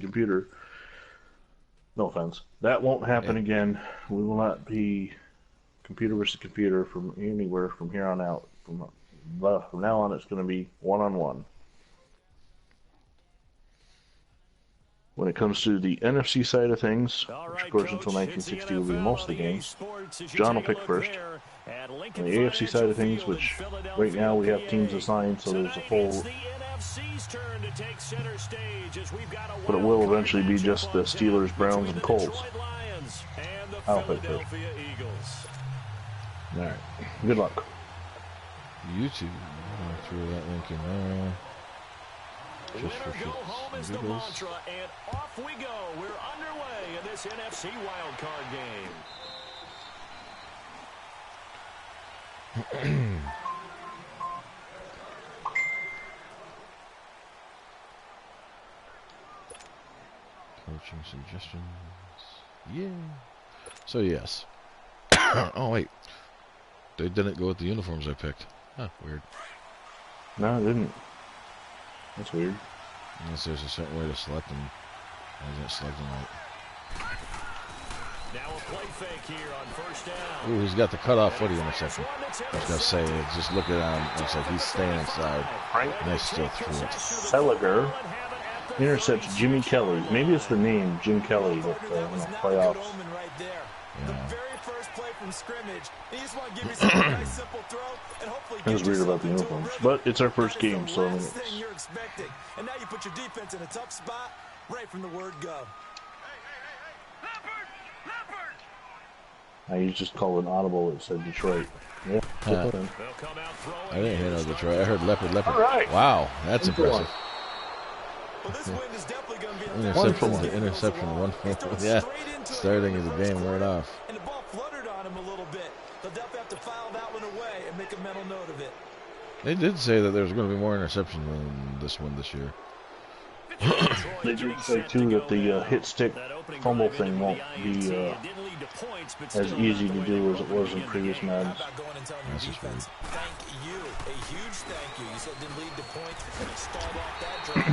computer. No offense. That won't happen Yeah. again. We will not be computer versus computer from anywhere from here on out. From now on, it's going to be one-on-one. When it comes to the NFC side of things, which of course until 1960 will be most of the games, John will pick first. On the AFC side of things, which right now we have teams assigned, so there's a full, but it will eventually be just the Steelers, Browns, and Colts. I'll pick first. All right. Good luck. YouTube. I'm gonna throw that link in there. Just for shits and giggles. And off we go. We're underway in this NFC wildcard game. Coaching suggestions. Yeah. So yes. Oh wait. They didn't go with the uniforms I picked. Huh, weird. No, it didn't. That's weird. Unless there's a certain way to select them. I didn't select them right. Now a play fake here on first down. Ooh, he's got the cutoff footy interception. I was gonna say, just look at him. Looks like he's staying inside. And I still threw it. Seliger intercepts Jimmy Kelly. Maybe it's the name Jim Kelly that playoffs. Yeah. I was weird about the uniforms, but it's our first game, so I mean, and now you put your defense in a tough spot right from the word go. I just called an audible that said Detroit. Yeah. I didn't hear no Detroit. I heard leopard. All right. Wow, that's impressive. Well, this win is definitely going to be a Interception. One. Yeah. Starting of the game right off. And the ball fluttered on him a little bit. They'll definitely have to file that one away and make a mental note of it. They did say that there's going to be more interceptions than this one this year. They did say too that the hit stick fumble thing won't be as easy to do as it was in previous Mads. That's just weird. Thank you. A huge thank you. You said didn't lead to points and stalled off that drive.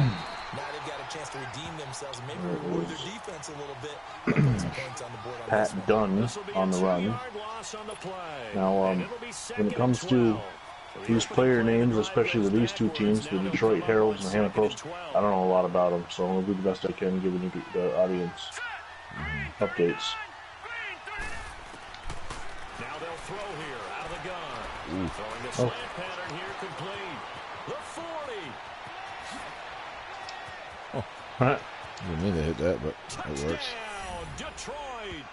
Now they've got a chance to redeem themselves and maybe reward their defense a little bit. Put some points on the board on this one. Pat Dunn on the run. Now, when it comes to these player names, especially with these two teams, the Detroit Heralds and the Hammond Post, I don't know a lot about them, so I'm going to do the best I can giving you the audience updates. Now they'll throw here out of the gun. Throwing the slant pattern here complete. The 40. Right. Didn't mean to hit that, but it works. Detroit.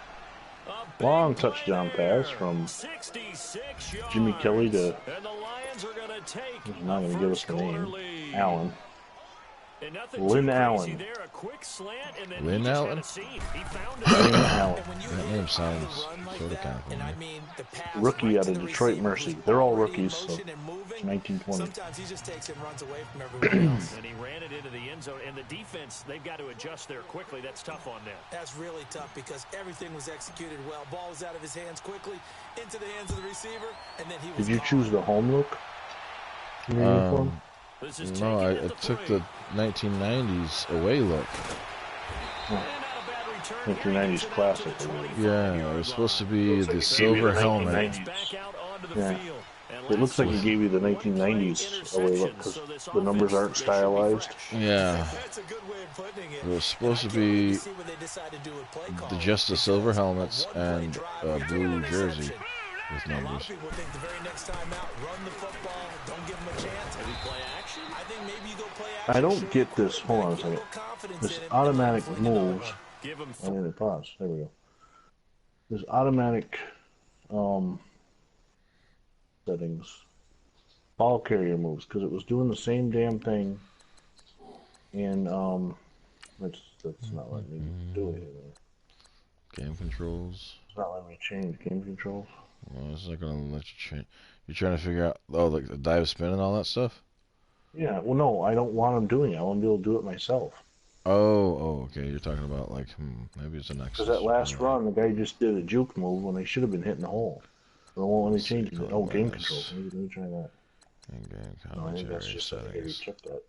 Long touchdown pass from Jimmy Kelly to, he's not going to give us the name, Allen. Lynn Allen. Lynn Allen? Lynn Allen. That name sounds sort of kind of familiar. Rookie out of Detroit Mercy. They're all rookies, so it's 1920. Sometimes he just takes and runs away from everyone else. And he ran it into the end zone. And the defense, they've got to adjust there quickly. That's tough on them. That's really tough because everything was executed well. Ball was out of his hands quickly, into the hands of the receiver, and then he was Did you choose the home look? No, I took the 1990s away look. 1990s classic. Yeah, it was supposed to be the silver helmet. Yeah. It looks like he gave you the 1990s away look because the numbers aren't stylized. Yeah. It was supposed to be just the silver helmets and a blue jersey with numbers. I don't get this. Hold on a second. This automatic moves. I need to pause. There we go. This automatic settings. Ball carrier moves because it was doing the same damn thing. And that's not letting me do it either. Game controls. It's not letting me change game controls. Well, it's not gonna let you change. You're trying to figure out like the dive spin and all that stuff. Yeah. Well, no, I don't want them doing it. I want to be able to do it myself. Oh, okay. You're talking about like, maybe it's an Nexus. Because that last run, the guy just did a juke move when they should have been hitting the hole. They won't let me change it. Oh, game controls. Maybe let me try that. In-game No, I think that's commentary just I settings. check that.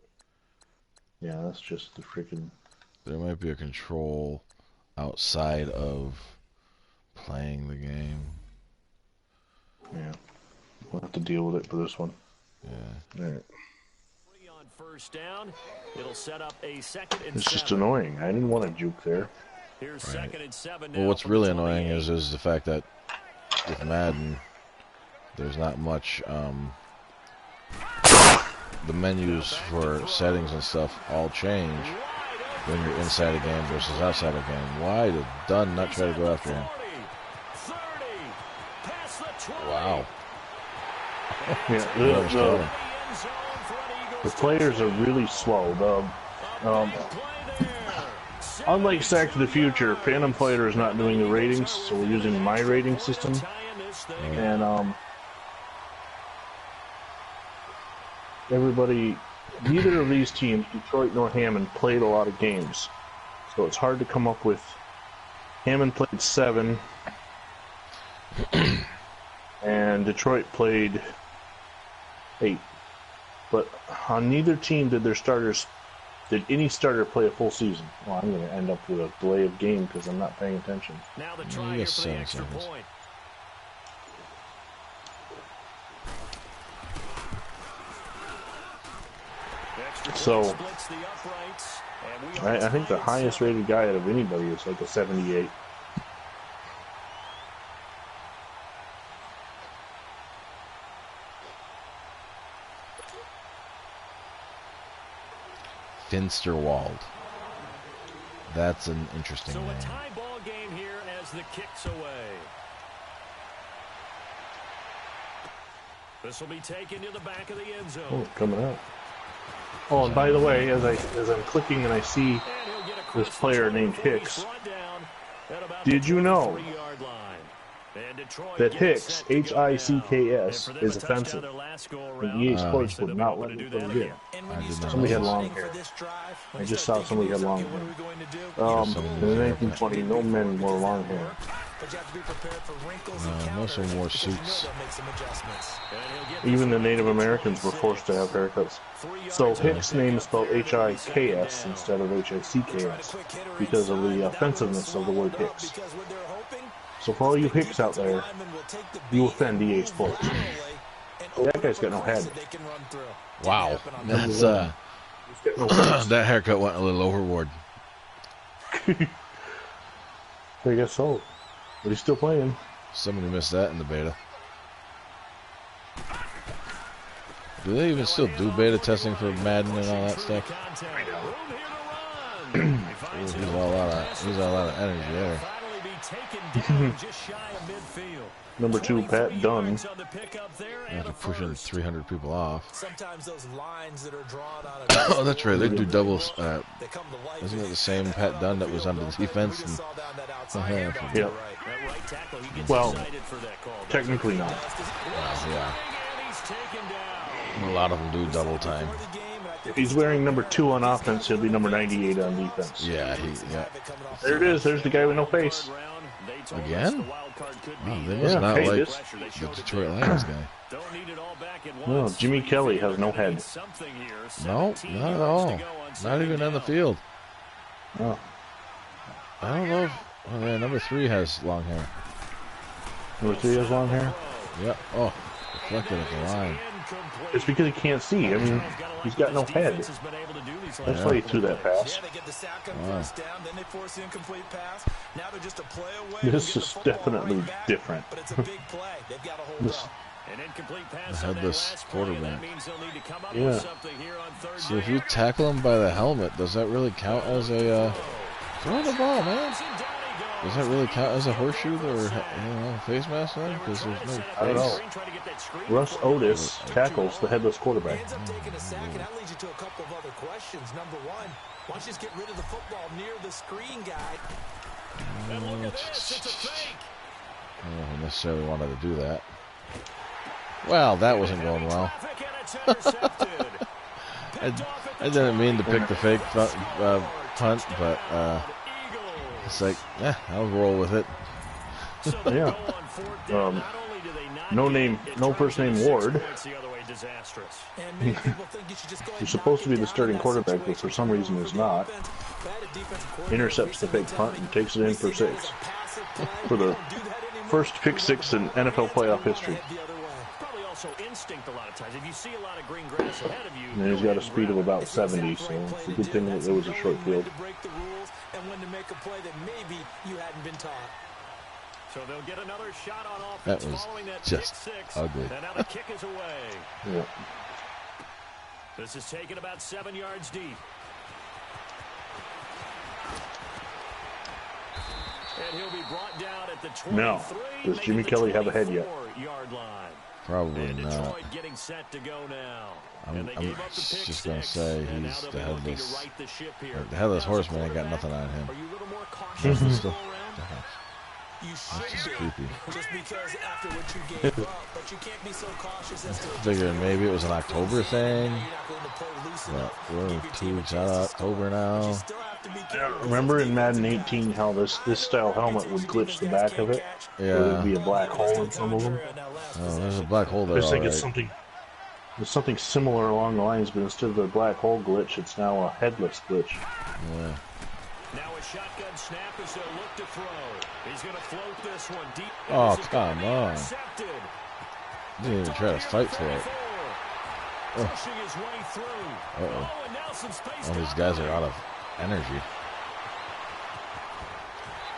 Yeah, that's just the freaking there might be a control outside of playing the game. Yeah. We'll have to deal with it for this one. Yeah. All right. On first down, it'll set up a second and It's 7. just annoying. I didn't want to juke there. Here's Right. second and 7 now. Well, what's really annoying is the fact that with Madden, there's not much. The menus for settings and stuff all change when you're inside a game versus outside a game. Why did Dunn not try to go after him? 30, past the 20. Wow. Yeah, the players are really slow. Unlike Stack to the Future, Phantom Fighter is not doing the ratings, so we're using my rating system. And everybody, neither of these teams, Detroit nor Hammond, played a lot of games. So it's hard to come up with. Hammond played 7, and Detroit played 8. But on neither team did any starter play a full season. Well, I'm going to end up with a delay of game because I'm not paying attention. Now the try here for the extra point. So, I think the highest rated guy out of anybody is like a 78. Finsterwald. That's an interesting name. So a tie ball game here as the kick's away. This will be taken to the back of the end zone. Oh, coming out. Oh, and by the way, as I'm clicking and I see this player named Hicks, did you know that Hicks, H-I-C-K-S, is offensive? And EA Sports would not let me put it in. Somebody had long hair. I just saw somebody had long hair. In the 1920s, no men wore long hair. Most of them wore suits. Even the Native Americans were forced to have haircuts. So Hicks' name is spelled H-I-K-S instead of H-I-C-K-S because of the offensiveness of the word Hicks. So for all you Hicks out there, you offend EA Sports. That guy's got no head. Wow, that's that haircut went a little overboard. I guess so. But he's still playing. Somebody missed that in the beta. Do they even still do beta testing for Madden and all that stuff? He's all out of energy there. Number 2, Pat Dunn. After pushing 300 people off. Oh, that's right. They do doubles. Isn't it the same Pat Dunn that was on the defense? Yep. Well, technically not. Yeah. A lot of them do double time. If he's wearing number 2 on offense, he'll be number 98 on defense. Yeah, There it is. There's the guy with no face. Again? Oh, they must not like the Detroit Lions guy. No, Jimmy Kelly has no head. No, not at all. Not even on the field. Oh. I don't know if... Oh, man, number 3 has long hair. Number 3 has long hair? Yeah. Oh, reflected at the line. It's because he can't see. I mean, he's got no head. That's why he threw that pass. Wow. This is definitely different. The headless quarterback. Yeah. So if you tackle him by the helmet, does that really count as a... throw the ball, man. Does that really count as a horseshoe or face mask then? Because there's no face. I don't know. Russ Otis tackles the headless quarterback. Ends up taking a sack, and that leads you to a couple of other questions. Number 1, why don't you just get rid of the football near the screen guy? I don't necessarily wanted to do that. Well, that wasn't going well. I didn't mean to pick the fake punt, but it's like, I'll roll with it. Yeah. No first name Ward. disastrous. And many people think you should just go ahead He's and supposed to be knock it the down starting in that quarterback, but situation. for some reason is not. Intercepts the fake punt and takes it in for 6. For the first pick 6 in NFL playoff history. Probably also instinct a lot of times. If you see a lot of green grass ahead of you, And he's got a speed of about 70, so it's a good thing that it was a short field. And when to make a play that maybe you hadn't been taught. So they'll get another shot on offense That was following that just pick 6. ugly. And now the kick is away. Yeah. This is taken about 7 yards deep. And he'll be brought down at the 23. Now, does Jimmy Kelly have a head yet? Yard line. Probably And not. Detroit getting set to go now. I'm just going to say he's the headless. Right the ship here. The headless horseman ain't got nothing on him. Are you a little more cautious Still, You that's just should be. creepy. Just because after what you gave up, but you can't be so cautious as to Figured maybe it was an October thing. you're not going to play loose But enough. we're Give your 2 team a weeks chance out of to score. October But you now. still have to be careful. Remember in Madden 18 how this style helmet would glitch the back of it? Yeah. There would be a black hole in some of them. Oh, there's a black hole there. I just think All it's right. something similar along the lines, but instead of a black hole glitch, it's now a headless glitch. Yeah. Now a shotgun snap as they'll look to throw. He's going to float this one deep. Oh, This is come gonna be on. intercepted. Didn't even try to fight for it. 24. Pushing his way through. Uh-oh. Oh, and now some space All these down guys the are out of energy.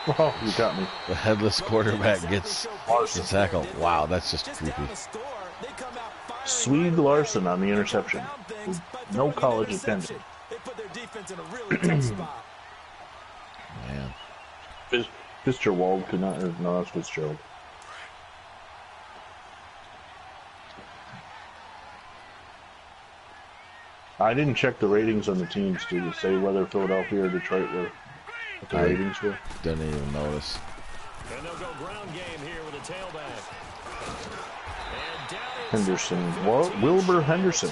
Oh, you got me. The headless quarterback gets the tackle. Wow, that's just creepy. Swede Larson on the interception. With no college attended. They put their defense in a really tough spot. Man. Fitzgerald could not. No, that's Fitzgerald. I didn't check the ratings on the teams to say whether Philadelphia or Detroit were what the ratings were. Didn't even notice. And they'll go ground game here with a tailback. And down Henderson. Wilbur Henderson.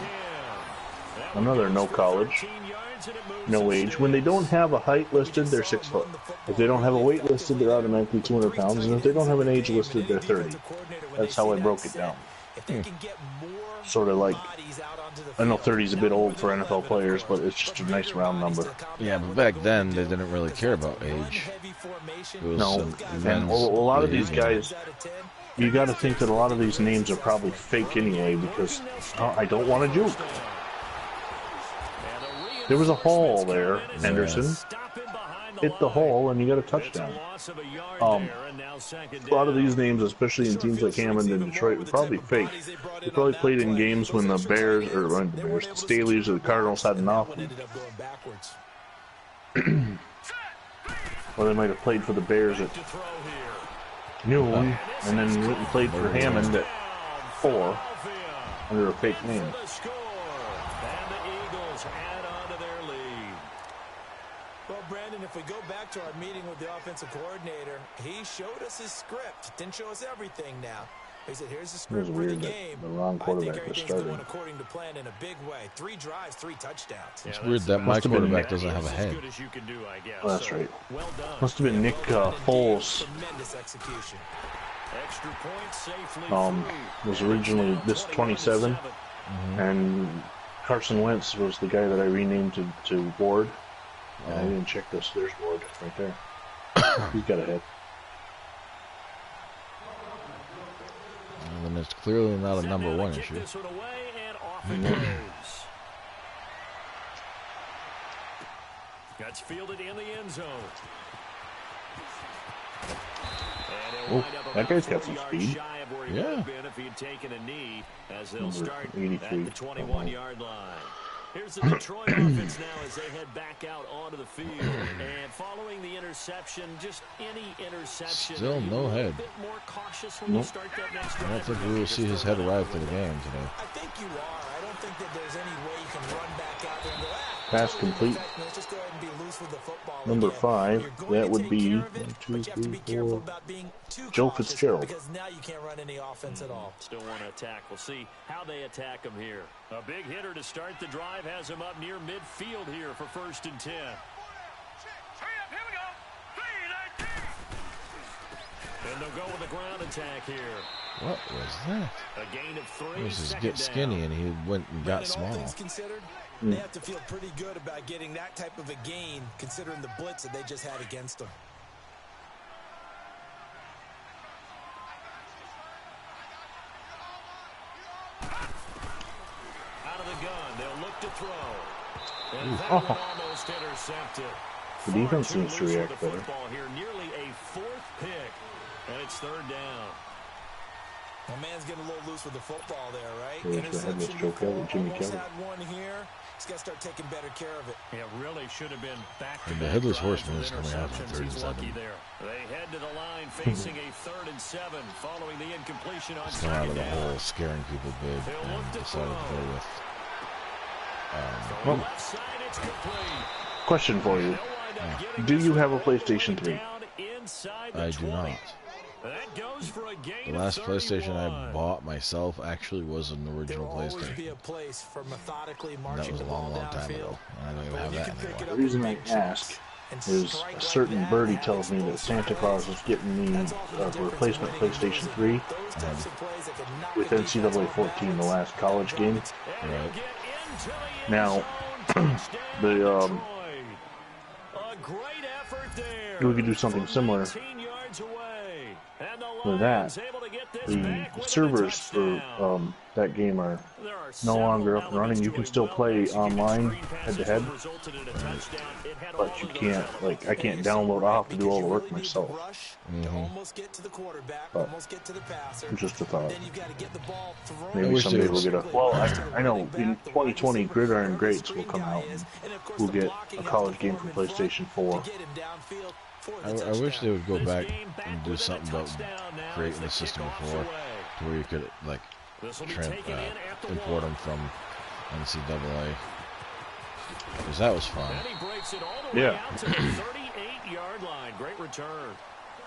Another no college, no age. When they don't have a height listed, they're 6 foot. If they don't have a weight listed, they're automatically 200 pounds. And if they don't have an age listed, they're 30. That's how I broke it down. Sort of like, I know 30 is a bit old for NFL players, but it's just a nice round number. Yeah, but back then they didn't really care about age. It was No, and a lot of these guys, you got to think that a lot of these names are probably fake anyway, because I don't want to juke. There was a hole there, Henderson. Hit the hole, and you got a touchdown. A lot of these names, especially in teams like Hammond and Detroit, were probably fake. They probably played in games when the Bears, or the Bears, the Staleys or the Cardinals had an off. Or they might have played for the Bears at noon, and then played for Hammond at 4 under a fake name. Well, Brandon, if we go back to our meeting with the offensive coordinator, he showed us his script. Didn't show us everything now. He said, here's the script for the game. The wrong quarterback was starting. Going according to plan in a big way. 3 drives, 3 touchdowns. It's weird that my quarterback doesn't have a head. Oh, that's right. Must have been Nick Foles. Tremendous execution. Extra point safely Was originally this 27, and Carson Wentz was the guy that I renamed to Ward. And I didn't check this. There's Ward right there. He's got a head. And then it's clearly not a number 1 issue. That's fielded in the end zone. Oh, that guy's got some speed. Yeah. If he'd taken a knee, as they'll Number start 83. at the 21-yard line. Here's the Detroit offense now as they head back out onto the field. And following the interception, just any interception. Still no head. A bit more cautious when you start that next drive. I don't think we will see his head arrive for the game today. I think you are. I don't think that there's any way you can run back out there and go, Pass complete. let's just go ahead and be loose with the football. Number again. 5, You're going that to would take be care of it, 1, 2, but you have to be 3, careful 4. about being too Joe cautious Fitzgerald. because now you can't run any offense at all. Still want to attack. We'll see how they attack him here. A big hitter to start the drive has him up near midfield here for 1st and 10. And they'll go with a ground attack here. What was that? A gain of 3. He was just get skinny and he went and got small. All things considered, they have to feel pretty good about getting that type of a gain, considering the blitz that they just had against them. Out of the gun, they'll look to throw. And that one almost intercepted. The defense seems to react better. Here, nearly a 4th pick, and it's 3rd down. My man's getting a little loose with the football there, right? There's the headless Joe Kelly, Jimmy Kelly. Had one here. He's got to start taking better care of it. It really should have been back to And the headless horseman is coming out on 3rd and 7. They head to the line facing a 3rd and 7 following the incompletion on He's come out of the 2nd down. hole scaring people big and decided to go with Well, Left side, it's complete. question for you. Do you have a PlayStation 3? I do not. That goes for a gain The last of PlayStation 31. I bought myself actually was an original There will always be PlayStation. a place for methodically And that marching was the a ball long time downfield. ago. And I don't even have You that can pick it anymore. up The reason in I big ask chunks and is strike a like certain that birdie and tells me that have Santa explosive Claus plays. is getting me That's often the a difference replacement in winning PlayStation games. 3 Those types of plays that can knock with the defense NCAA off 14, the balance. last college game. And Right. he'll get into the Now, end zone. Touchdown, the, Detroit. A great effort there. we could do something similar 14 yards away. And the with that. Lions able to get this The back with a servers for touchdown. that game are There are no several longer up and running. elements You to can a still play well-executed online screen pass head-to-head, that resulted in a touchdown. It had all but you of those can't, elements. like, I can't download. I'll have to do all the work myself. Almost get to the quarterback, But almost get to the passer. just a thought. Then you've got to get the ball thrown. Maybe wish someday there we'll was- get a. Well, I know in 2020, Gridiron Greats will come out. And we'll get a college game for PlayStation 4. I wish they would go back and do something about creating the system before, to where you could like import them from NCAA, because that was fun. And he breaks it all the way Yeah. out to the 38-yard line. Great return.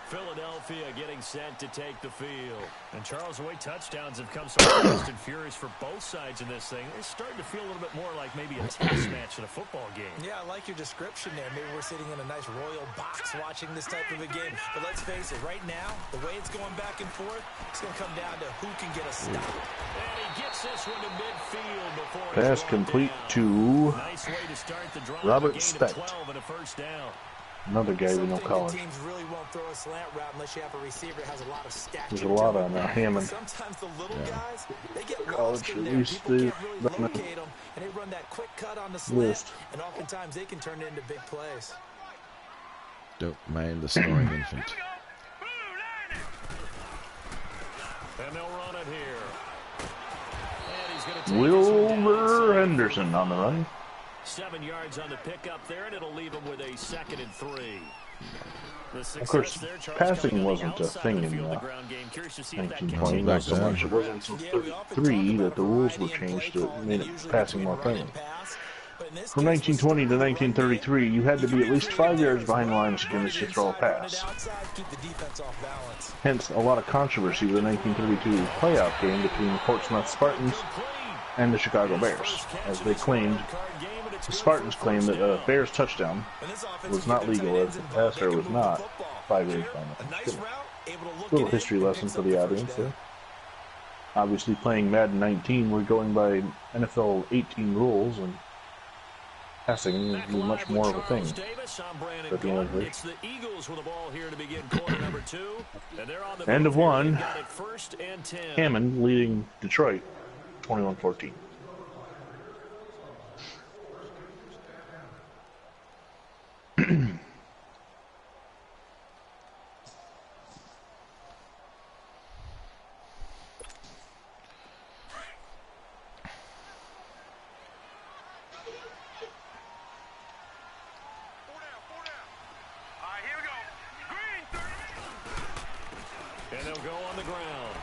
Philadelphia getting set to take the field. And Charles, the way touchdowns have come so fast and furious for both sides in this thing, it's starting to feel a little bit more like maybe a tennis match in a football game. Yeah, I like your description there. Maybe we're sitting in a nice royal box watching this type of a game. But let's face it, right now, the way it's going back and forth, it's going to come down to who can get a stop. And he gets this one to midfield before Pass it's complete brought to down. Nice way to start the drive. Robert A gain of Specht. 12 and a first down. another guy we know Some college. teams really won't throw a slant route unless you have a receiver that has a lot of stature. There's a lot on Hammond. Sometimes the little guys, they get College, lost in at there. least People they can't really run a locate them, and they run that quick cut on the slant, list. and oftentimes they can turn it into big plays. Don't mind the snoring infant. And they'll run it here. And he's going to take Wilbur Henderson on the run. 7 yards on the pickup there, and it'll leave him with a 2nd and 3. Of course, passing wasn't a thing in 1920, not so much. It wasn't until 33 that the rules were changed that made it passing more friendly. From 1920 to 1933, you had to be at least 5 yards behind the line of scrimmage to throw a pass. Hence, a lot of controversy with the 1932 playoff game between the Portsmouth Spartans and the Chicago Bears, as they claimed, the Spartans claimed that a Bears touchdown was not legal as the passer was not 5 yards behind the line of scrimmage. Little history lesson for the audience there. Obviously, playing Madden 19, we're going by NFL 18 rules, and passing is much more of a thing at the end of the day. End of one. Hammond leading Detroit 21-14. And they'll go on the ground.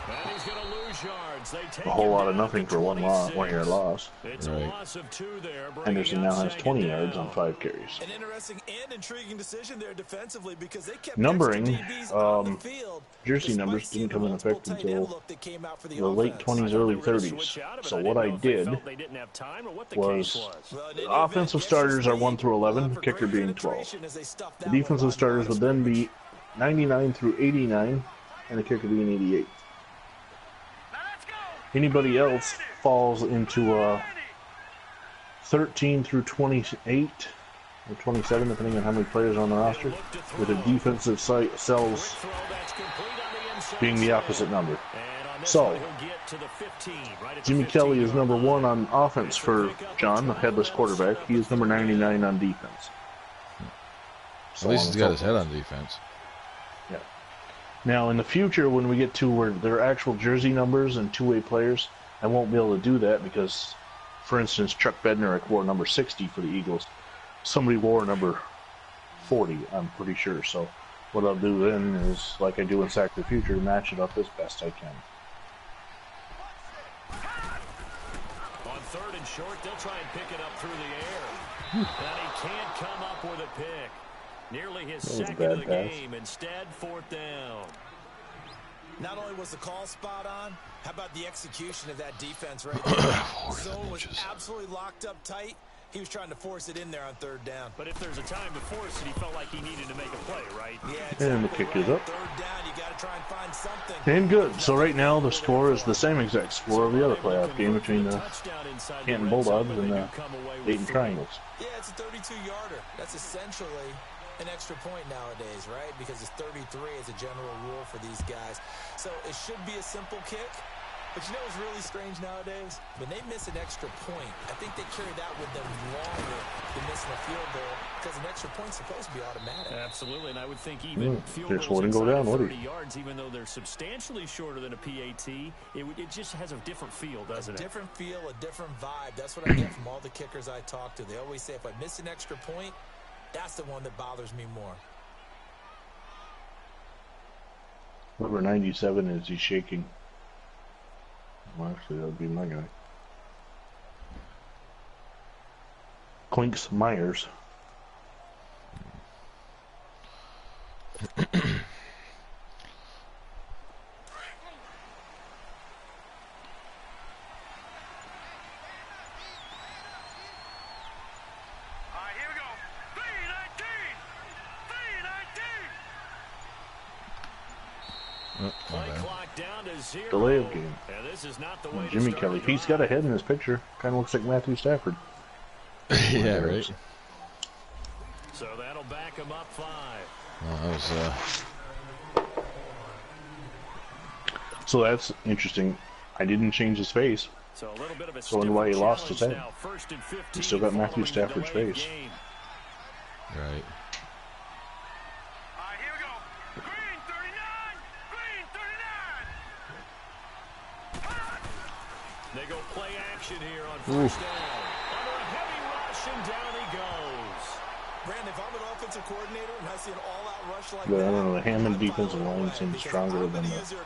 And he's going to lose yards. They take A whole lot of him down nothing to for one 26. yard loss. It's a Right. loss of 2 there. Henderson now has 20 yards on 5 carries. An interesting and intriguing decision there defensively because they kept Numbering, extra DBs on the field. jersey Despite numbers seeing didn't come in multiple effect tight end until look that came out for the late offense. 20s, early 30s. So what I did was the offensive starters are 1 through 11, kicker being 12. The defensive starters would then be 99 through 89, and a kicker being 88. Anybody else falls into 13 through 28 or 27, depending on how many players are on the roster, with a defensive cells being the opposite number. So, Jimmy Kelly is number 1 on offense for John, the headless quarterback. He is number 99 on defense. At least he's got his head on defense. Yeah. Now, in the future, when we get to where there are actual jersey numbers and two-way players, I won't be able to do that because, for instance, Chuck Bednarik wore number 60 for the Eagles. Somebody wore number 40, I'm pretty sure. So what I'll do then is, like I do in Sack the Future, match it up as best I can. On 3rd and short, they'll try and pick it up through the air. And he can't come up with a pick. Nearly his second of the game. Instead, 4th down. Not only was the call spot on, how about the execution of that defense right there? Zone was absolutely locked up tight. He was trying to force it in there on 3rd down. But if there's a time to force it, he felt like he needed to make a play, right? Yeah, exactly. And the kick is up. 3rd down, you got to try and find something. And good. So right now the score is the same exact score of the other playoff game between the Canton Bulldogs and the Dayton Triangles. Yeah, it's a 32-yarder. That's essentially an extra point nowadays, right? Because it's 33 as a general rule for these guys. So it should be a simple kick. But you know what's really strange nowadays? When they miss an extra point, I think they carry that with them longer than missing a field goal because an extra point's supposed to be automatic. Absolutely, and I would think even field goals wouldn't go down, would 30 yards, even though they're substantially shorter than a PAT, it just has a different feel, doesn't it? A different feel, a different vibe. That's what I get from all the kickers I talk to. They always say, if I miss an extra point, that's the one that bothers me more. Number 97 is he's shaking. Well, actually, that would be my guy. Clinks Myers. Delay of game. Jimmy Kelly. He's got a head in his picture. Kind of looks like Matthew Stafford. Yeah, right. So that'll back him up 5. Well, that was, So that's interesting. I didn't change his face. So a little bit of a so why he lost his head. He still got Matthew Stafford's face. Right. They go play action here on 1st down. Under a heavy rush, and down he goes. Brandon, if I'm an offensive coordinator and I see an all-out rush like but that, I don't know, the Hammond defensive line seems stronger than the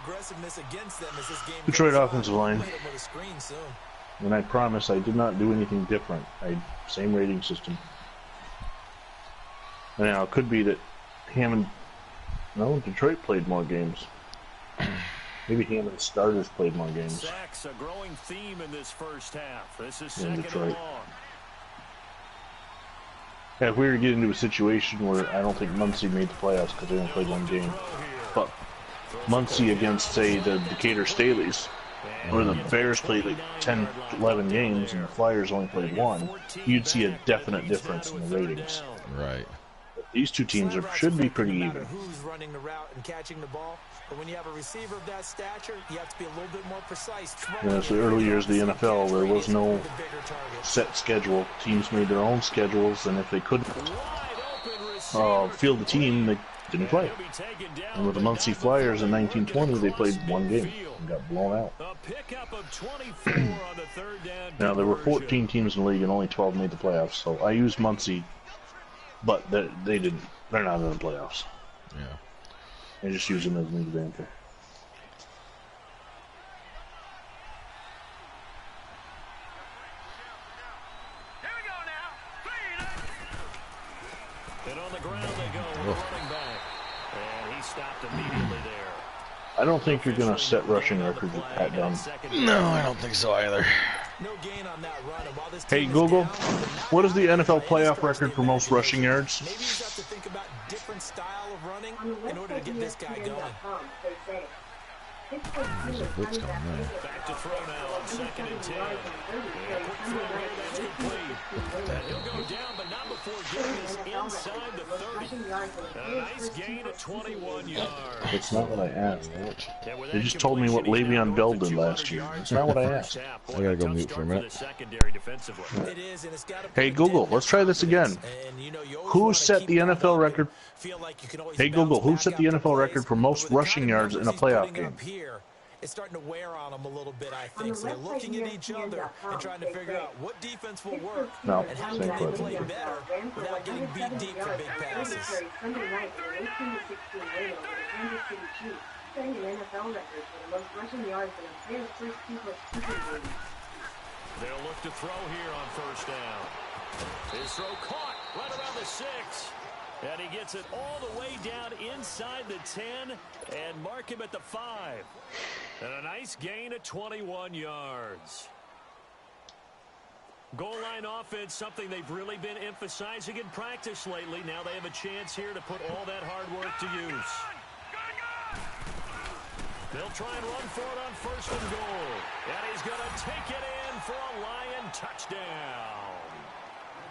Detroit offensive line. And I promise I did not do anything different. Same rating system. Now, it could be that Detroit played more games. Maybe Hammond starters played more games. Sacks, a growing theme in this first half. This is in second Detroit. and long. Yeah, if we were to get into a situation where I don't think Muncie made the playoffs because they only played one game, but Muncie against, say, the Decatur Staleys, or the Bears played like 10, 11 games and the Flyers only played one, you'd see a definite difference in the ratings. Right. These two teams should be pretty even. Who's running the route and catching the ball? But when you have a receiver of that stature, you have to be a little bit more precise. It's the early years of the NFL. There was no set schedule. Teams made their own schedules, and if they couldn't field the team, they didn't play. And with the Muncie Flyers in 1920, they played one game and got blown out. Now, there were 14 teams in the league, and only 12 made the playoffs. So I used Muncie, but they didn't. They're not in the playoffs. Yeah. I just use them as an example. Here we go now. And on the ground they go, running back. And he stopped immediately there. I don't think you're going to set rushing records with Pat Dunn. No, I don't think so either. No gain on that run. And while this Hey Google, what is the NFL playoff record for most rushing yards? maybe you have to think about different different style of running in order to get this guy going. There's a blitz coming there. Back to throw now on 2nd and 10. Yeah, quick throw here, that's complete. And he'll go down, but not before getting us inside the 30. And a nice gain at 21 yards. That's not what I asked. They just told me what Le'Veon Bell did last year. That's not what I asked. I gotta go mute for a minute. Hey Google, let's try this again. Who set the NFL record? Hey Google, who set the NFL record for most rushing yards in a playoff game? It's starting to wear on them a little bit, I think. So they're looking at each other and trying to figure out what defense will work and how can they play better without getting beat deep for big passes. They'll look to throw here on 1st down. His throw caught right around the 6. And he gets it all the way down inside the 10 and mark him at the 5. And a nice gain of 21 yards. Goal line offense, something they've really been emphasizing in practice lately. Now they have a chance here to put all that hard work to use. They'll try and run for it on 1st and goal. And he's going to take it in for a Lion touchdown.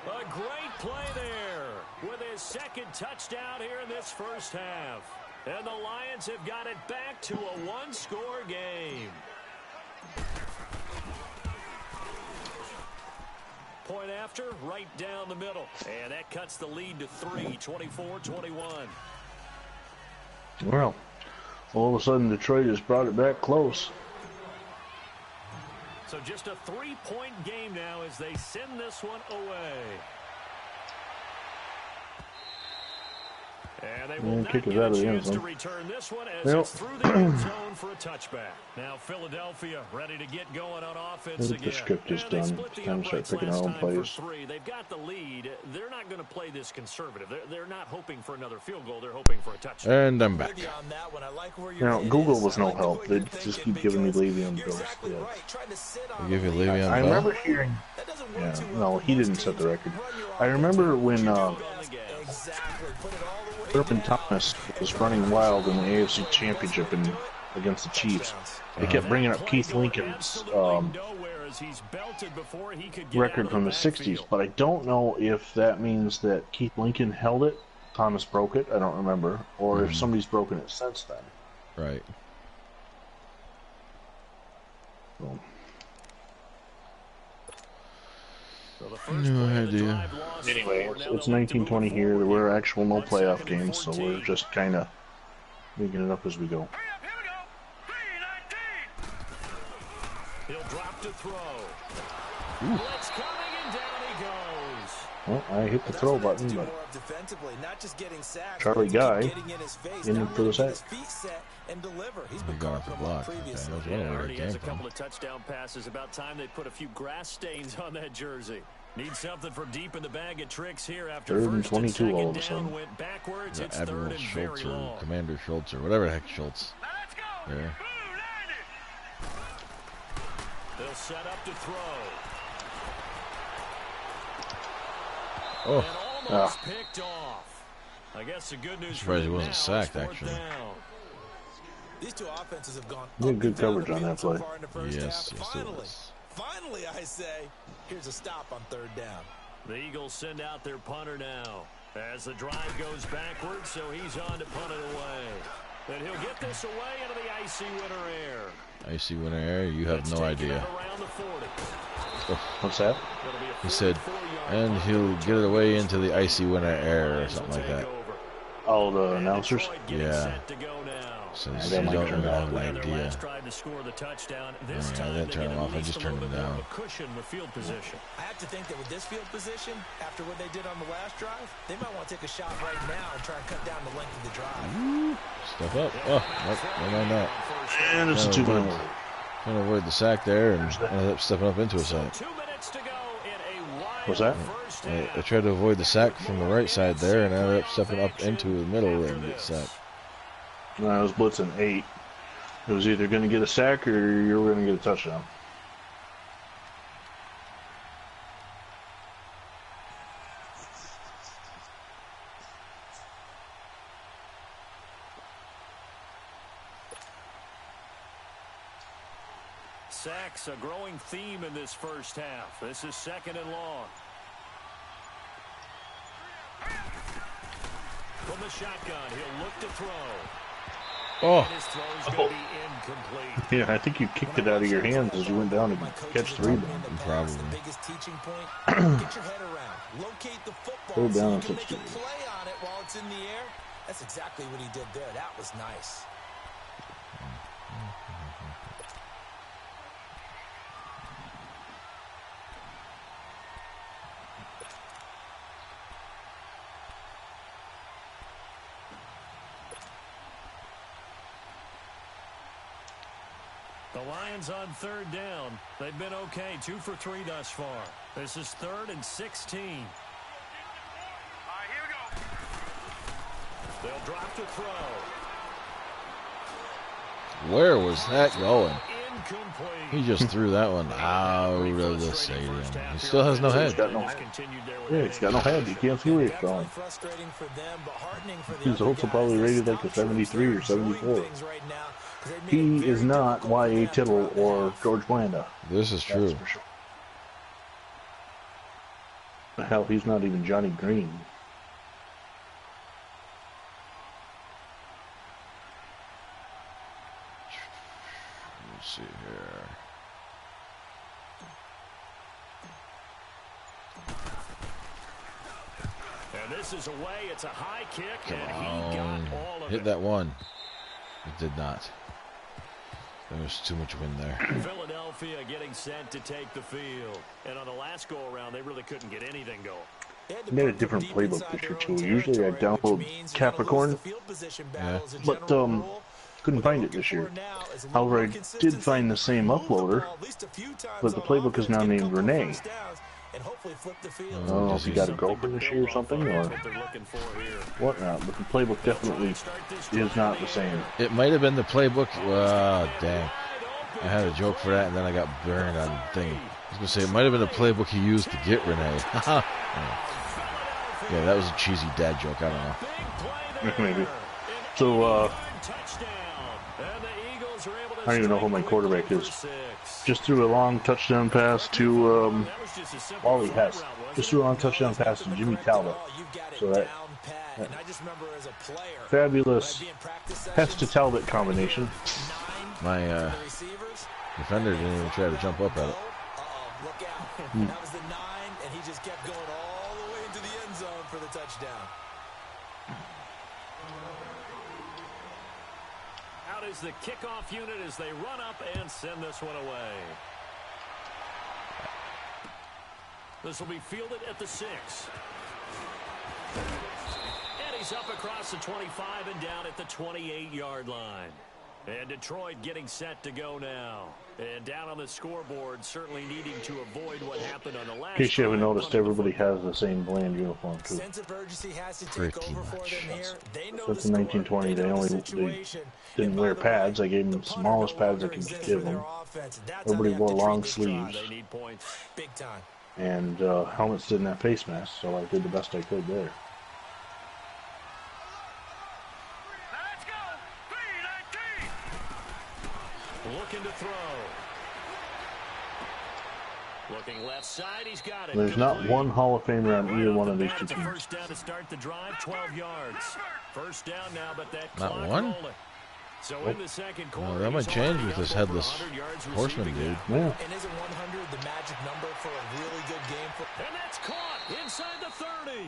A great play there with his 2nd touchdown here in this 1st half. And the Lions have got it back to a 1-score game. Point after, right down the middle. And that cuts the lead to 3, 24-21. Well, all of a sudden Detroit has brought it back close. So just a 3-point game now as they send this one away. And they will not get a chance to return this one as it's through the end zone for a touchback. Now Philadelphia ready to get going on offense again. The script is done. It's time to start picking our own plays. They've got the lead. They're not going to play this conservative. They're not hoping for another field goal. They're hoping for a touchdown. And I'm back. Now, Google was no help. They just keep giving me Le'Veon Bell. They give you Le'Veon Bell? I remember hearing... Yeah, no, he didn't set the record. I remember when... Urban Thomas was running wild in the AFC Championship against the Chiefs. They kept bringing up Keith Lincoln's record from the 60s, but I don't know if that means that Keith Lincoln held it, Thomas broke it, I don't remember, or if somebody's broken it since then. Right. So. No idea. Anyway, it's 1920 here. There were actual no playoff games, so we're just kind of making it up as we go. He'll drop to throw. Blitz coming and down he goes. Well, I hit the throw button, but Charlie Guy in for the sack. He got off the block. Okay, that was one where it came a from. couple of touchdown passes. About time they put a few grass stains on that jersey. Need something from deep in the bag of tricks here after 3rd and 22 all of a sudden. Went backwards. Yeah, Admiral Schultz or Commander Schultz or whatever the heck Schultz. There. They'll set up to throw. Oh. And almost picked off. I guess the good news surprised he wasn't sacked, actually. These two offenses have gone good coverage on that play. Yes, it was. Finally, I say, here's a stop on 3rd down. The Eagles send out their punter now as the drive goes backwards, so he's on to punt it away. And he'll get this away into the icy winter air. Icy winter air? You have no idea. Oh, what's that? He said, and he'll get it away into the icy winter air or something like that. Oh, the announcers? Yeah. Since you don't really have an idea. Yeah, I didn't turn them off, I just turned them down. I have to think that with this field position, after what they did on the last drive, they might want to take a shot right now and try and cut down the length of the drive. Step up. Oh, nope, never mind that. And it's a 2-minute. Trying to avoid the sack there and ended up stepping up into a sack. What's that? I tried to avoid the sack from the right side there and ended up stepping up into the middle and get sacked. No, I was blitzing 8. It was either going to get a sack or you were going to get a touchdown. Sacks, a growing theme in this first half. This is 2nd and long. From the shotgun, he'll look to throw. Oh. And his throw's going to be incomplete. Yeah, I think you kicked it out of your hands as you went down to catch the rebound. Probably. Biggest teaching point, get your head around. Locate the football Throw so down you can and make a touch it. play on it while it's in the air. That's exactly what he did there. That was nice. The Lions on 3rd down. They've been okay, 2 for 3 thus far. This is 3rd and 16. All right, here we go. They'll drop to throw. Where was that going? Incomplete. He just threw that one out of the stadium. He still has no head. He's got no head. Yeah, he's got no head. You can't see where he's going. Frustrating for them, but heartening for the He's other also guys. probably rated They like a stopped 73 or doing 74. things right now, 'cause they made He it is very not difficult for Y.A. them to Tittle win or that. George Blanda. This is true. That's for sure. Hell, he's not even Johnny Green. Let's see here. And this is away. It's a high kick, Come and he on. got all of Hit it. that one. It did not. There was too much wind there. Philadelphia getting set to take the field. And on the last go-around, they really couldn't get anything going. They made a different playbook this year too. Usually I download Capricorn, Yeah. but couldn't find it this year. However, I did find the same uploader, but the playbook is now named Renee. I don't know if you got a girlfriend this year or something, or What they're looking for here. whatnot, but the playbook definitely is not the same. It might have been the playbook. Oh, dang. I had a joke for that, and then I got burned on thingy. I was going to say, it might have been the playbook he used to get Renee. Yeah, that was a cheesy dad joke. I don't know. Maybe. So, I don't even know who my quarterback is. Just threw a long touchdown pass to Wally Hess. Just threw a long touchdown pass to Jimmy Talbot. So that fabulous Hess to Talbot combination. My defender didn't even try to jump up at it. Look out. That was the 9, and he just kept going all the way into the end zone for the touchdown. Out is the kickoff unit as they run up and send this one away. This will be fielded at the 6. And he's up across the 25 and down at the 28-yard line. And Detroit getting set to go now. And down on the scoreboard, certainly needing to avoid what happened on the last. In case you haven't noticed, everybody has the same bland uniform too. Sense of urgency has to take Pretty over for much. them here. They know Since the 1920, score. they know only the situation. didn't And wear by the way, pads. I gave them the the punter smallest no pads I longer could exists give for their them. offense. That's how Everybody they have wore to treat long this drive. sleeves, They need points. Big time. and helmets didn't have face masks, so I did the best I could there. Let's go. 3-19. Looking to throw. Looking left side, he's got it. There's not Complete. one Hall of Famer on either one of these two It's a teams. first down to start the drive, 12 yards. First down now, but that Not clock one? rolling. So in the second quarter, Well, that might he's change already with this up over headless 100 yards horseman receiving dude. now. Yeah. And isn't 100 the magic number for a really good game? And that's caught inside the 30.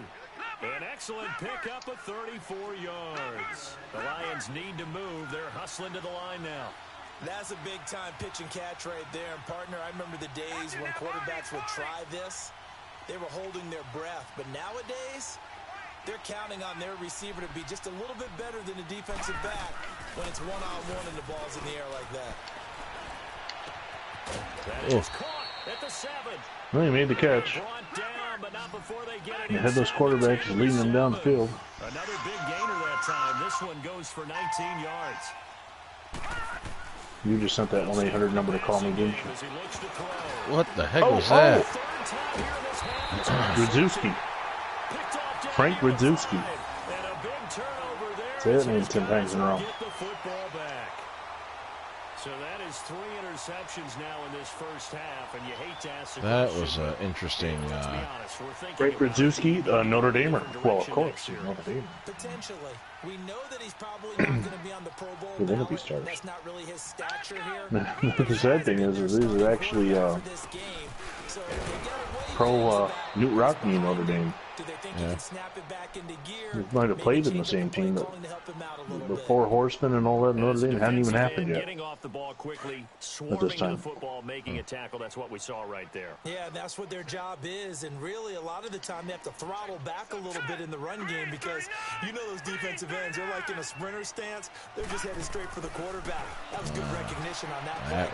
An excellent pickup of 34 yards. The Lions need to move. They're hustling to the line now. That's a big-time pitch and catch right there. And, partner, I remember the days when quarterbacks would try this. They were holding their breath. But nowadays, they're counting on their receiver to be just a little bit better than the defensive back when it's one-on-one and the ball's in the air like that. That is caught at the 7. Well, he made the catch. Brought down, but not before they get it The headless inside quarterback the is leading them down the 10. field. Another big gainer that time. This one goes for 19 yards. You just sent that 1-800 number to call me, didn't you? As he looks to throw. What the heck Oh, was that? Third time here in this half. Radzewski. Picked off down Frank near the Radzewski. 5. And a big turnover there. Say that as name his 10 times in a guys row. Get the football back. So that is 3 interceptions. options now in this first half, and you hate to ask the That question, was an interesting. Ray Brzezowski, Notre Damer. Well, of course, he's Notre Dame. Potentially. We know that he's probably not going to be on the Pro Bowl They're going to be ballot. stars. That's not really his stature here. The sad thing is these are actually pro Newt Rockne in Notre Dame. Do they think he can snap it back into gear? He might have played in the same team, but the Four Horsemen and all that in Notre Dame hadn't even happened yet. Getting off the ball quickly, At this time. the football, making a tackle. That's what we saw right there. Yeah, that's what their job is, and really a lot of the time they have to throttle back a little bit in the run game because you know those defensive ends, they're like in a sprinter stance. They're just headed straight for the quarterback. That was good recognition on that play.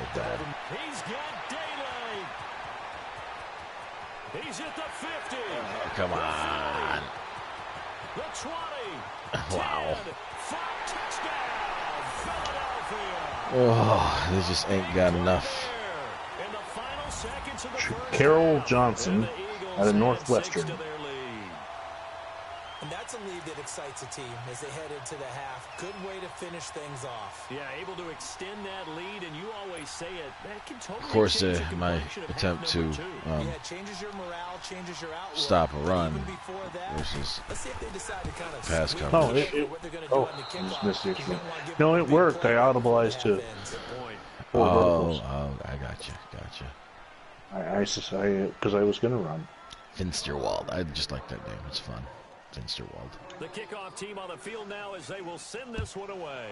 He's got daylight. He's at the 50. Oh, come on. The 20. Wow. 5 touchdown. Philadelphia. Oh, they just ain't got enough. In the final seconds of the first Carroll half, Johnson the Eagles out of add Northwestern. 6 to their lead. And that's a lead that excites a team as they head into the half. Good way to finish things off. Yeah, able to extend that lead, and you always say it. That can totally Of course, change the my complexion of half attempt to number 2. Yeah, changes your morale, changes your outlook. stop a run Even before that, versus let's see if they decide to kind of pass switch coverage. what they're gonna do on the I kickoff. just missed the extra. You don't wanna give No, them it a big worked. play I on the audibleized to half end. Good point. four verticals. I gotcha. Because I was going to run. Finsterwald. I just like that name. It's fun. Finsterwald. The kickoff team on the field now as they will send this one away.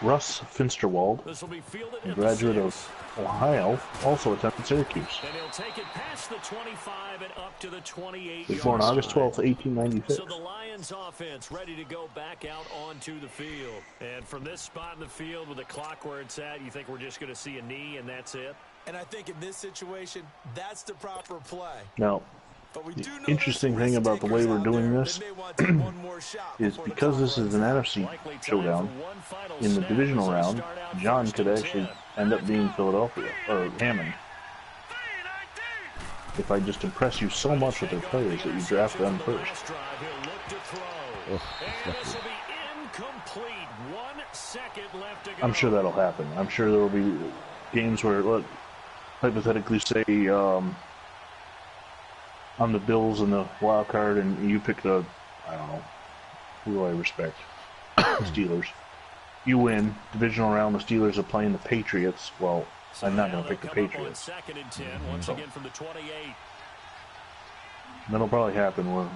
Russ Finsterwald, This will be fielded a at graduate the of 6. Ohio, also attended Syracuse. And he'll take it past the 25 and up to the 28. He was born August 12th, 1896. So the Lions offense ready to go back out onto the field. And from this spot in the field with the clock where it's at, you think we're just going to see a knee and that's it? And I think in this situation, that's the proper play. Now, But we the do know interesting thing about the way we're doing this is because this is an NFC showdown, in the divisional round, John could actually end up being Philadelphia, or Hammond. If I just impress you so much with their players that you draft them first. I'm sure that'll happen. I'm sure there will be games where, look, hypothetically say, I'm the Bills and the wild card, and you pick the, I don't know, who do I respect? Steelers. You win divisional round. The Steelers are playing the Patriots. Well, I'm not going to pick the Patriots. Second and 10, once again from the 28. That'll probably happen where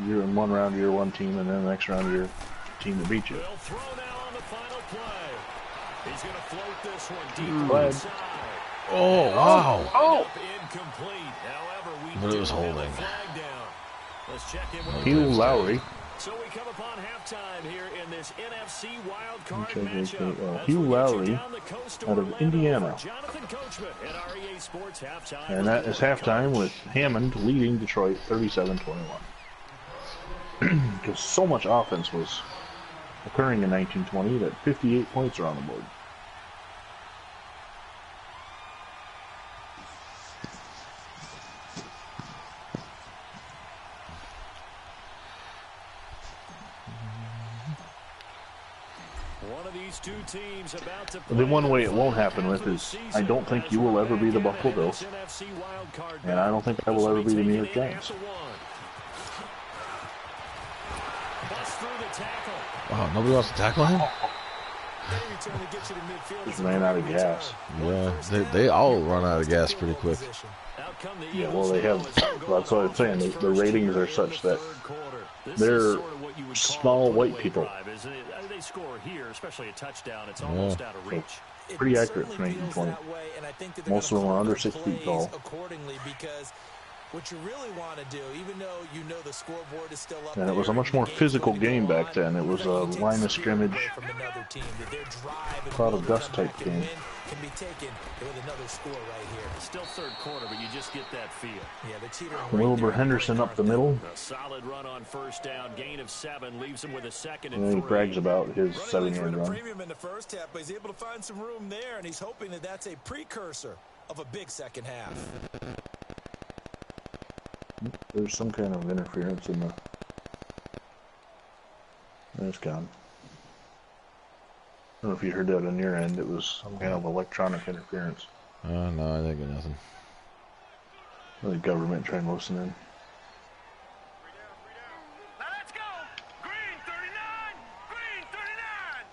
you're in one round, you're one team, and then the next round, you're the team that beat you. They'll throw now on the final play. He's going to float this one deep inside. Oh, wow. Oh! Incomplete. However, But it was holding. Let's check in with Hugh Lowry. So we come upon halftime here in this NFC Wildcard matchup. Hugh Lowry out of Indiana. Jonathan Coachman at REA Sports halftime. And that is halftime with Hammond leading Detroit 37-21. Because so much offense was occurring in 1920 that 58 points are on the board. Two teams about to The one way it won't happen with is I don't think you will ever be the Buffalo Bills, and I don't think I will ever be the New York Giants. Wow, nobody wants to tackle him? Just ran out of gas. Yeah, they all run out of gas pretty quick. Yeah, well, they have. Well, that's what I'm saying. The ratings are such that they're small white people. They score here, especially a touchdown. It's almost out of reach. Pretty accurate for 1920. Most of them are under 6 feet tall. Accordingly, because what you really want to do, even though you know the scoreboard is still up, and it was a much more physical game back then. It was a line of scrimmage, cloud of dust type game. Can be taken with another score right here. Still third quarter, but you just get that feel. Yeah, the teetering. Wilbur Henderson up the middle. A solid run on first down, gain of 7, leaves him with a second And and he 3. brags about his 7-yard run. Premium in the first half, but he's able to find some room there, and he's hoping that that's a precursor of a big second half. There's some kind of interference in the. There's gone. I don't know if you heard that on your end. It was some kind of electronic interference. No, I think nothing. The government trying to listen in. Now let's go. Green 39. Green 39.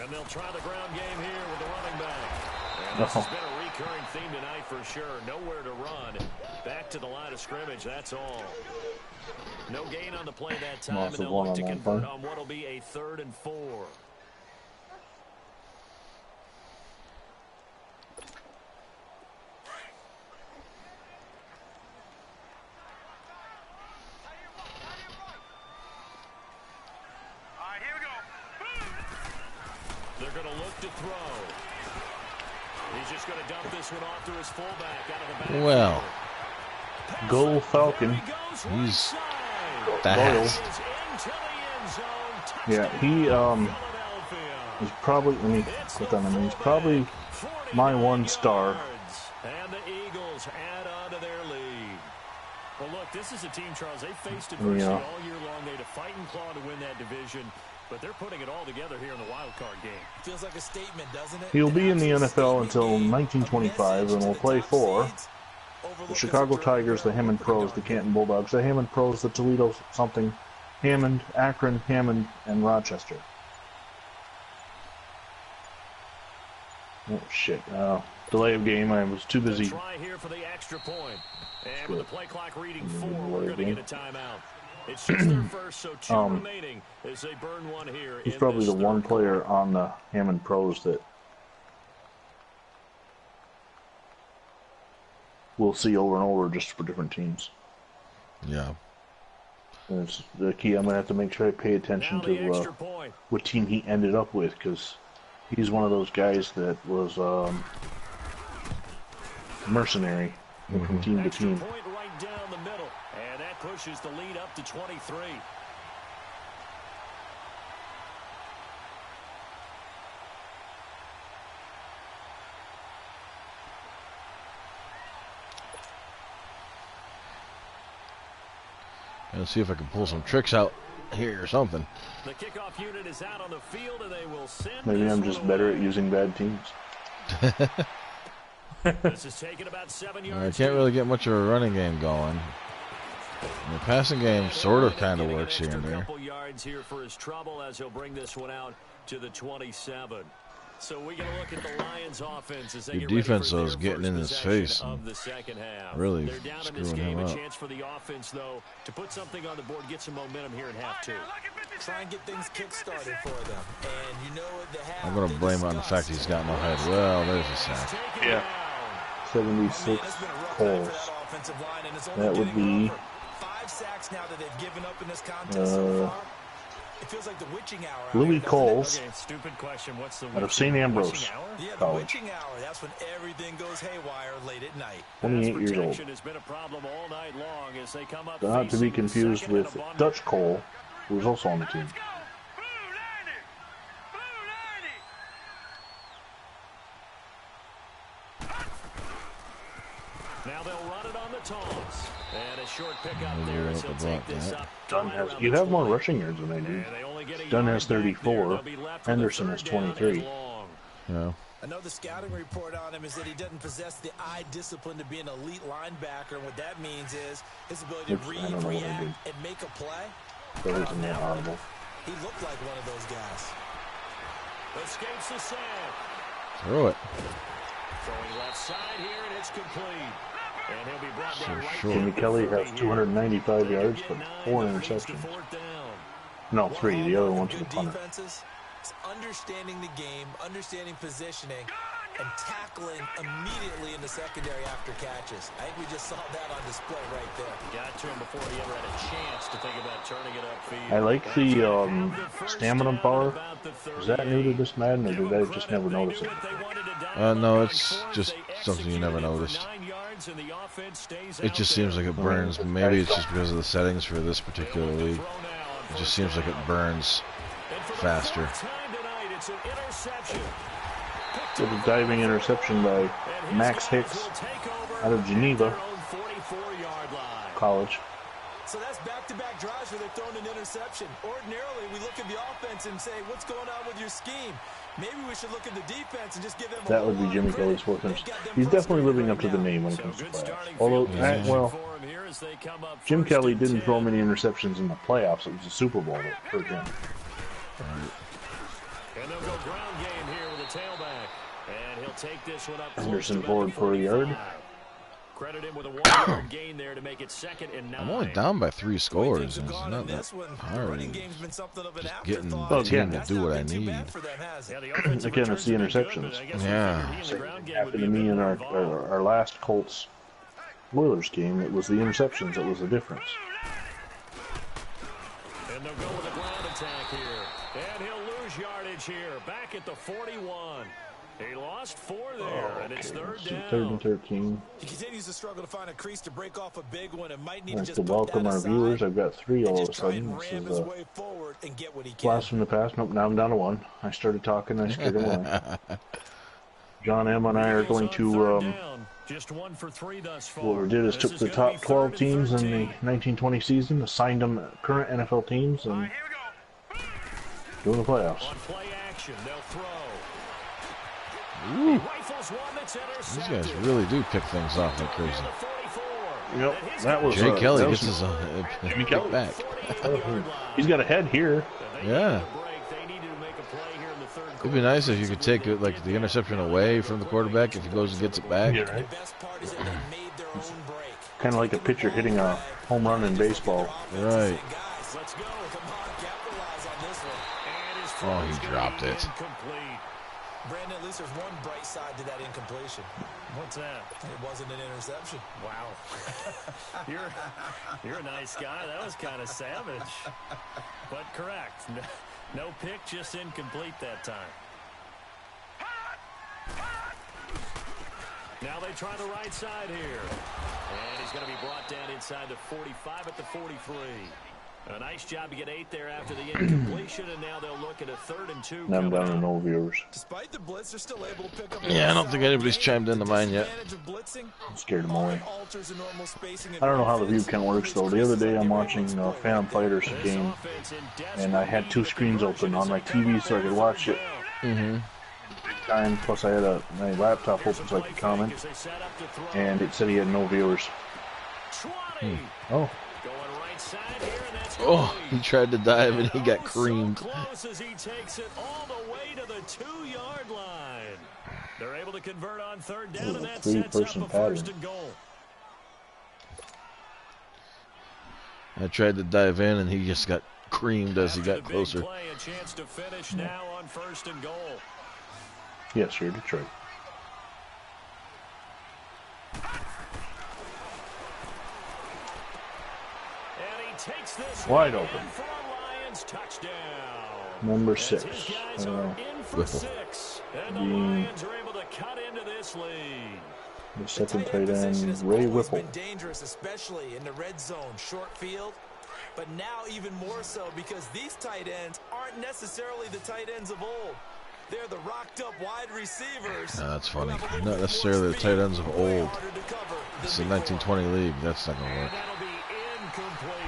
And they'll try the ground game here with the running back. And this has been a recurring theme tonight for sure. Nowhere to run. Back to the line of scrimmage, that's all. No gain on the play that time, and they'll look to convert on what will be a 3rd and 4. All right, here we go. They're going to look to throw. He's just going to dump this one off to his fullback out of the back. Well, Go Falcon. he's fast. Yeah, he is probably, let me put that in, he's probably my 1-star. And the Eagles add on to their lead. Well, look, this is a team, Charles, they faced adversity all year long. They had to fight and claw to win that division, but they're putting it all together here in the wild card game. Feels like a statement, doesn't it? He'll be in the NFL until 1925 and will play for the Chicago Tigers, the Hammond Pros, the Canton Bulldogs, the Hammond Pros, the Toledo something, Hammond, Akron, Hammond, and Rochester. Oh, shit. Delay of game. I was too busy. Try here for the extra point. And with the play clock reading 4, we're going to get a timeout. It's just their first, so 2 remaining as they burn one here. He's probably the one player on the Hammond Pros that we'll see over and over just for different teams. Yeah. And it's the key. I'm going to have to make sure I pay attention to what team he ended up with, because he's one of those guys that was mercenary from team to team. Point right down the middle, and that pushes the lead up to 23. Let's see if I can pull some tricks out here or something. The kickoff unit is out on the field, and they will send. Maybe I'm just better at using bad teams. This is taking about 7 yards. I can't really get much of a running game going. The passing game sort of kind of works here and there. Couple yards here for his trouble as he'll bring this one out to the 27. So we're going to look at the Lions offense as they Your get ready defense for is their getting in first his possession face of and the second half. really They're down in this screwing game. him A up. chance for the offense, though, to put something on the board, get some momentum here in half 2. Try and get things kick-started for them. And you know what they have. I'm going to blame it on the fact he's got no head. Well, there's a sack. Yeah. 76 calls. That would be 5 sacks now that they've given up in this contest so far. It feels like the witching hour. Louis Coles Okay, stupid question. What's the out of St. Ambrose Yeah, the College. witching hour. That's when everything goes haywire late at night. 28 years old. Protection has been a problem all night long as they come up. Not to be confused with Dutch Cole, who was also on the team. Now they'll run it on the toss. And a short pick up there as he'll take this up. Dunn has, you have more rushing yards than I do. Dunn has 34. Henderson has 23. Yeah. I know the scouting report on him is that he doesn't possess the eye discipline to be an elite linebacker, and what that means is his ability to read, react, and make a play. That isn't that audible. He looked like one of those guys. Escapes the sack. Throw it. Throwing left side here, and it's complete. And he'll be brought down right short. Jimmy Kelly has 295 yards, but 4 interceptions. No, 3. The other one's the punter. It's understanding the game, understanding positioning, and tackling immediately in the secondary after catches. I think we just saw that on display right there. Got to him before he ever had a chance to think about turning it upfield. I like the stamina bar. Is that new to this Madden, or did I just never notice it? No, it's just something you never noticed. It just seems like it burns. Maybe it's just because of the settings for this particular league. It just seems like it burns faster. With a diving interception by Max Hicks out of Geneva College. So that's back-to-back drives where they've thrown an interception. Ordinarily, we look at the offense and say, what's going on with your scheme? Maybe we should look at the defense and just give them a That would be Jimmy Kelly's fourth interception. He's definitely living up to the name when it comes to playoffs. Although, well, Jim Kelly didn't throw many interceptions in the playoffs. It was a Super Bowl that hurt him. And they'll go ground game here with a tailback. And he'll take this one up. Anderson forward for a yard. Credit him with a 1-yard gain there to make it 2nd and 9. I'm only down by 3 scores, and it's not that hard. Just getting the team to do what I need. Again, it's the interceptions. Yeah. It happened to me in our last Colts Oilers game. It was the interceptions that was the difference. And they'll go with a ground attack here. And he'll lose yardage here. Back at the 41. He lost 4 there, and it's 3rd down. 3rd and 13. He continues to struggle to find a crease to break off a big one and might need I'd to like just to welcome our viewers. I've got 3 all of a sudden. This is a blast from the past. Nope, now I'm down to 1. I started talking, I scared him away. John M. and I are going to, just 1 for 3 thus far. what we did is took the top 12 teams in the 1920 season, assigned them current NFL teams, and doing the playoffs. On play action, they'll throw. Ooh. These guys really do pick things off like crazy. Yep, that was Jay Kelly gets his Jimmy Kelly back. He's got a head here. Yeah. It'd be nice if you could take it, like the interception away from the quarterback if he goes and gets it back. Yeah, right. Kind of like a pitcher hitting a home run in baseball. Right. Oh, he dropped it. Brandon, at least there's one bright side to that incompletion. What's that? It wasn't an interception. Wow. You're a nice guy. That was kind of savage. But correct. No pick, just incomplete that time. Now they try the right side here. And he's going to be brought down inside the 45 at the 43. A nice job to get 8 there after the incompletion, and now they'll look at a 3rd and 2. Now I'm down to no viewers. Despite the blitz, they're still able to pick up. Yeah, I don't think anybody's chimed into mine yet. I'm scared them away. I don't know how the view count works though. The other day I'm watching Phantom Fighters game, and I had 2 screens open on my TV so I could watch it. Big time. Plus I had my laptop open so I could comment, and it said he had no viewers. Oh. Oh, he tried to dive and he got creamed. Close as he takes it all the way to the 2-yard line. They're able to convert on 3rd down, and that sets up a 1st and goal. I tried to dive in and he just got creamed as he got closer. Play, a chance to finish now on 1st and goal. Yes, you're Detroit. Takes this wide open. For a Lions touchdown. Number 6. In for 6. And the Lions are able to cut into this lead. The second tight end, Ray Whipple. Been dangerous, especially in the red zone, short field. But now even more so because these tight ends aren't necessarily the tight ends of old. They're the rocked-up wide receivers. That's funny. Not necessarily the tight ends of old. It's a 1920 league. That's not going to work. That'll be incomplete.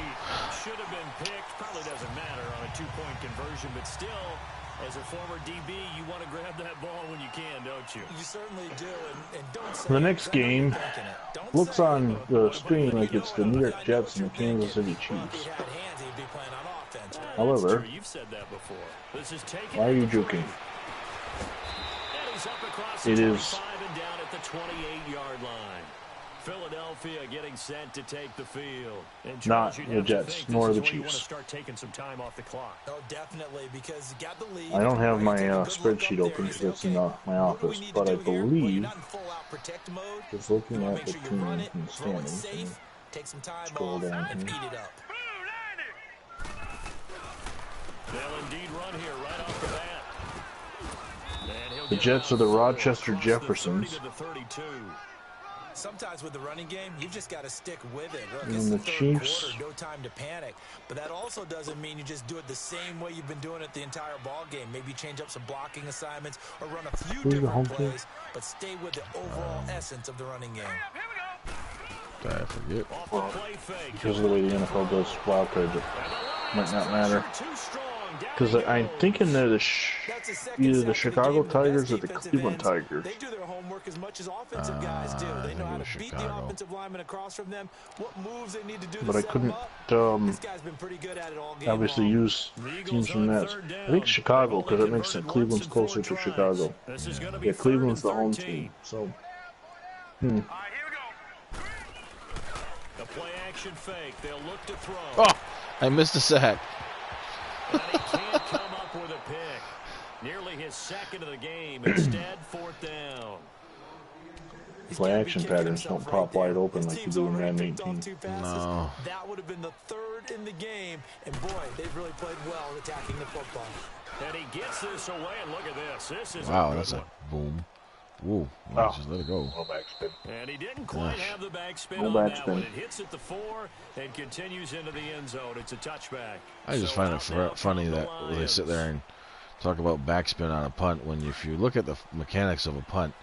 Should have been picked. Probably doesn't matter on a 2-point conversion, but still, as a former DB, you want to grab that ball when you can, don't you? You certainly do. And don't say the next game looks on the screen like it's the New York Jets and the Kansas City Chiefs. However, why are you joking? It is down at the 28-yard line. Philadelphia getting set to take the field. And not the Jets nor the Chiefs. Want to start taking some time off the clock. Oh, definitely, because you got the lead. I don't have my spreadsheet open because it's in my office, but I believe just looking at the team and standings. Take some time Scroll down and here. eat it up. They'll indeed run here right off the bat. The Jets are the Rochester Jeffersons. Sometimes with the running game, you've just got to stick with it. Look, And it's the the third Chiefs. quarter, no time to panic. But that also doesn't mean you just do it the same way you've been doing it the entire ball game. Maybe change up some blocking assignments or run a few different plays, but stay with the overall essence of the running game. I forget. Well, because of the way the NFL does wildcards, it might not matter. Because I'm thinking they're either the Chicago Tigers or the Cleveland Tigers. They do their homework as much as offensive guys do. They know how to beat the offensive lineman across from them, what moves they need to do to But I set couldn't them up. This guy's been pretty good at it all game obviously long. use teams from that. I think Chicago, because it makes it Cleveland's closer to Chicago. Yeah, Cleveland's the home team. So, All right, here we go. The play action fake. They'll look to throw. Oh, I missed a sack. And he can't come up with a pick. Nearly his second of the game. Instead, fourth down. play action patterns don't pop wide open like you do in Madden 18. No. That would have been the third in the game, and boy, they've really played well attacking the football. And he gets this away, and look at this. This is Wow, that's a boom. Whoa, just let it go. No backspin. And he didn't quite have the backspin No on that backspin. one. It hits at the 4 and continues into the end zone. It's a touchback. I just find it funny that they sit there and talk about backspin on a punt when if you look at the mechanics of a punt,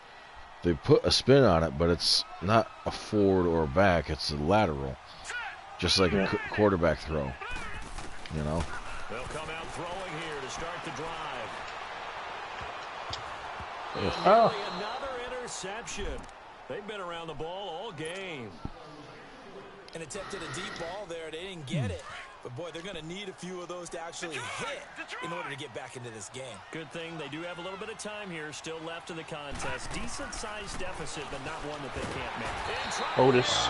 they put a spin on it, but it's not a forward or a back, it's a lateral. Just like a quarterback throw, you know? They'll come out throwing here to start the drive. Oh. Another interception. They've been around the ball all game. And attempted a deep ball there. They didn't get it. But, boy, they're going to need a few of those to actually hit in order to get back into this game. Good thing they do have a little bit of time here still left in the contest. Decent-sized deficit, but not one that they can't make. Otis.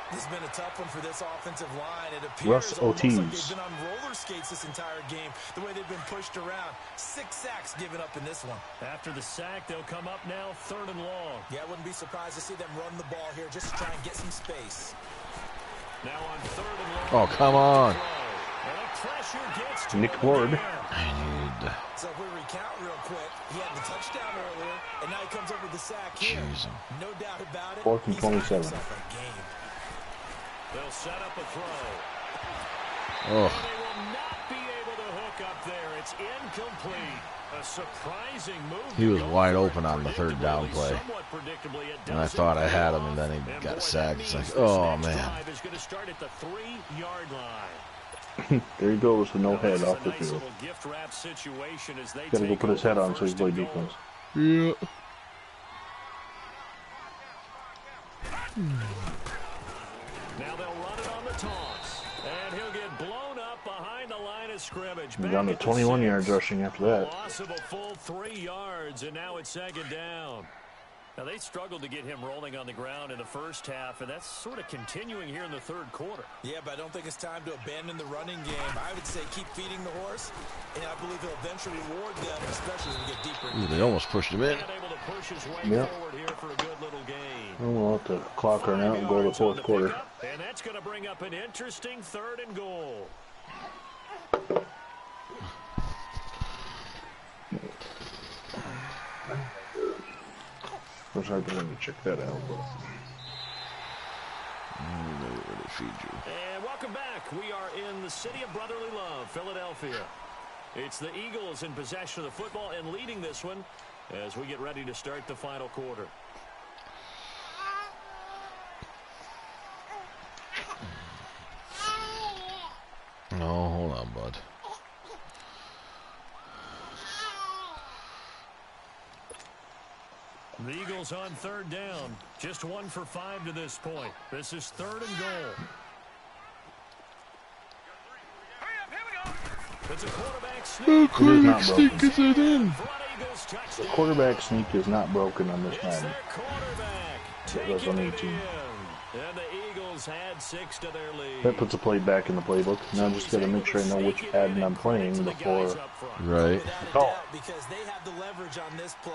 This has been a tough one for this offensive line. It Russ appears almost Otis. like they've been on roller skates this entire game, the way they've been pushed around. 6 sacks given up in this one. After the sack, they'll come up now 3rd and long. Yeah, I wouldn't be surprised to see them run the ball here just to try and get some space. Now on 3rd and long. Oh, come on. And the pressure gets to Nick him Ward. again. So if we recount real quick, he had the touchdown earlier, and now he comes up with the sack here. Jeez. No doubt about it. 4th and He's got 27. himself a game. They'll set up a throw. Oh, They will not be able to hook up there. It's incomplete. A surprising move. he was wide open on the 3rd down play. Somewhat predictably, it And I doesn't thought I had him, pay and then off. he And got boy, sacked. that It's means like, this oh, next man. drive is going to start at the 3-yard line. There he goes with no Now, this head is off a the nice field. little gift wrap situation as they Gotta go take put his over head on so he first play and goal. defense. Yeah. Now they'll run it on the toss. And he'll get blown up behind the line of scrimmage. He's down to 21 yards rushing after that. Loss of a full 3 yards, and now it's 2nd down. Now, they struggled to get him rolling on the ground in the first half, and that's sort of continuing here in the 3rd quarter. Yeah, but I don't think it's time to abandon the running game. I would say keep feeding the horse, and I believe he'll eventually reward them, especially as we get deeper. Ooh, they almost pushed him in. And able to push his way Yep. forward here for a good little game. And we'll have to clock her now and go to the 4th quarter. And that's going to bring up an interesting 3rd and goal. Of course, I have to check that out. But And welcome back. We are in the city of brotherly love, Philadelphia. It's the Eagles in possession of the football and leading this one as we get ready to start the final quarter. Oh, hold on, bud. The Eagles on 3rd down. Just 1 for 5 to this point. This is 3rd and goal. Hurry up, here we go. It's a quarterback Oh, sneak. quarterback sneak is it in? Front Eagles the touchdown. quarterback sneak is not broken on this It's Madden. their quarterback That's taking on it 18. in. And the Eagles had 6 to their lead. That puts a play back in the playbook. Now I just got to make sure I know which Madden I'm playing before. Right. Without a Oh. doubt, because they have the leverage on this play.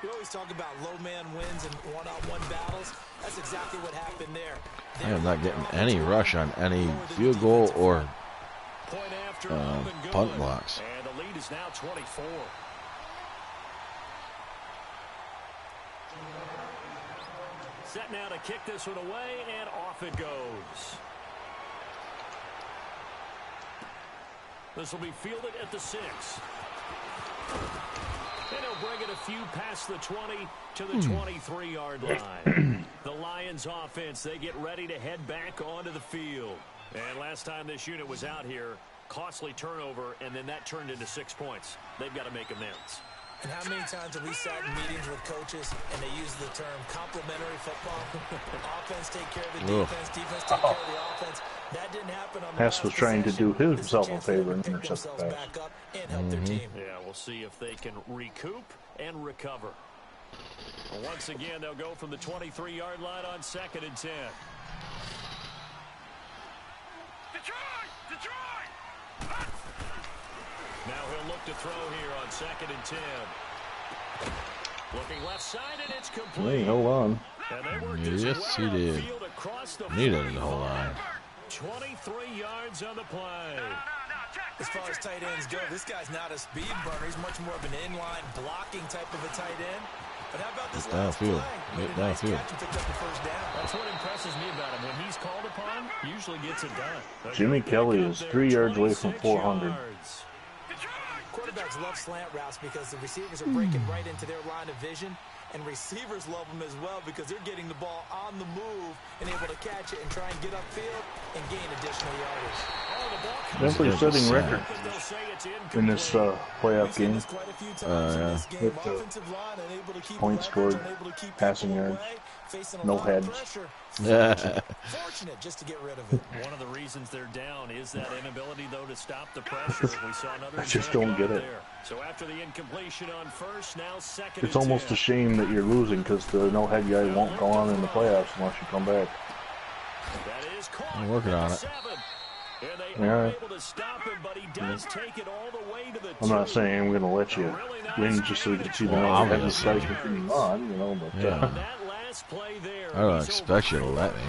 We always talk about low man wins and one-on-one battles. That's exactly what happened there. I am not getting any rush on any field goal or Point after up and punt good. blocks. And the lead is now 24. set now to kick this one away, and off it goes. This will be fielded at the 6. And he'll bring it a few past the 20 to the 23-yard line. The Lions offense, they get ready to head back onto the field. And last time this unit was out here, costly turnover, and then that turned into 6 points. They've got to make amends. And how many times have we sat in meetings with coaches and they use the term complementary football? Offense take care of the defense, defense take care of the offense. That didn't happen on the Hess was trying to do himself a favor and intercept the pass. Back up and help their team. Yeah, we'll see if they can recoup and recover. Well, once again, they'll go from the 23-yard line on 2nd and 10. Detroit! Now he'll look to throw here on 2nd and 10. Looking left side, and it's complete. Hey, hold on. Yes, he did. Needed the whole line. 23 yards on the play. As far as tight ends go, this guy's not a speed burner. He's much more of an inline blocking type of a tight end. But how about this last play? Get downfield. That's what impresses me about him. When he's called upon, usually gets it done. Jimmy Kelly is 3 yards away from 400. Quarterbacks love slant routes because the receivers are breaking right into their line of vision. And receivers love them as well because they're getting the ball on the move and able to catch it and try and get upfield and gain additional yardage. Definitely setting record in this playoff game. Points scored, passing yards, no heads. Fortunate just to get rid of it. One of the reasons they're down is that inability, though, to stop the pressure. We saw another I just don't get it. So after the incompletion on first, now 2nd. It's almost a shame that you're losing because the no head guy won't go on in the playoffs unless you come back. I'm working on it. Yeah. I'm not saying I'm going to let you win just so you can see the no head guy continuing on, you know, but I don't expect you to let me.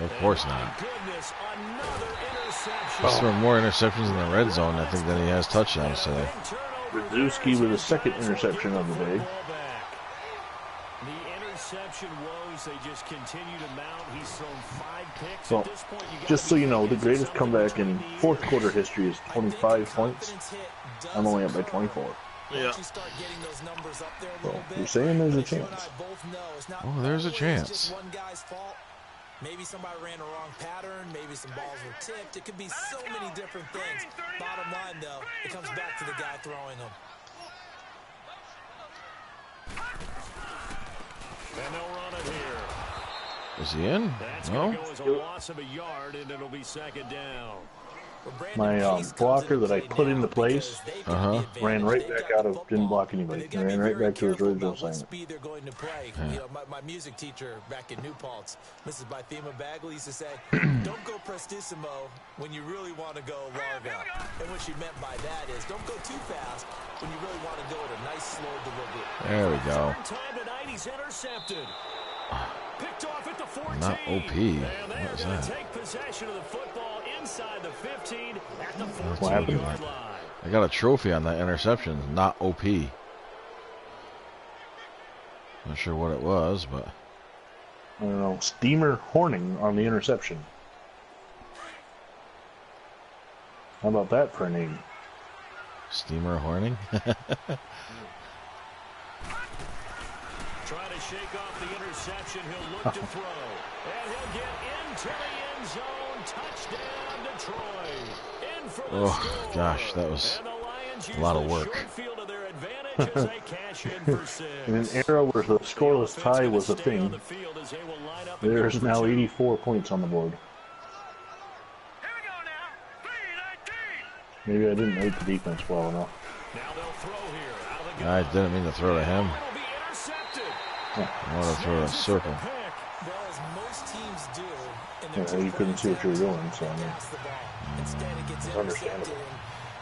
Of course not. He's throwing more interceptions in the red zone, I think, than he has touchdowns today. Brzezinski with his 2nd interception of the day. The interception woes, they just continue to mount. He's thrown 5 picks. Well, at this point, just so you know, the greatest comeback in 4th quarter history is 25 points. I'm only up by 24. Yeah. So you're saying there's a chance. Oh, there's a chance. Maybe somebody ran the wrong pattern. Maybe some balls were tipped. It could be so many different things. Bottom line, though, it comes back to the guy throwing them. And they'll run it here. Is he in? That's No. going to go as a loss of a yard, and it'll be 2nd down. My blocker that I put into place ran right back out of, didn't block anybody. Ran right back to his original assignment. They're going to play. You know, my music teacher back in New Paltz, Mrs. Bythema Bagley, used to say, don't go prestissimo when you really want to go largo. And what she meant by that is don't go too fast when you really want to go at a nice, slow delivery. There we go. Time tonight, he's intercepted. Picked off at the 14. Not OP. What was that? Take possession of the football inside the 15 at the 14-yard line. I got a trophy on that interception. Not OP. Not sure what it was, but I don't know. Steamer Horning on the interception. How about that for a name? Steamer Horning. Trying to shake off the interception. He'll look to throw. And he'll get into the end zone. Touchdown, Detroit. In for the score. Gosh, that was a lot of work. In an era where the scoreless tie was a thing, there's now 84 points on the board. Maybe I didn't rate the defense well enough. I didn't mean to throw to him. I want to throw a circle. Yeah, you couldn't see what you were doing, so I mean, it's understandable.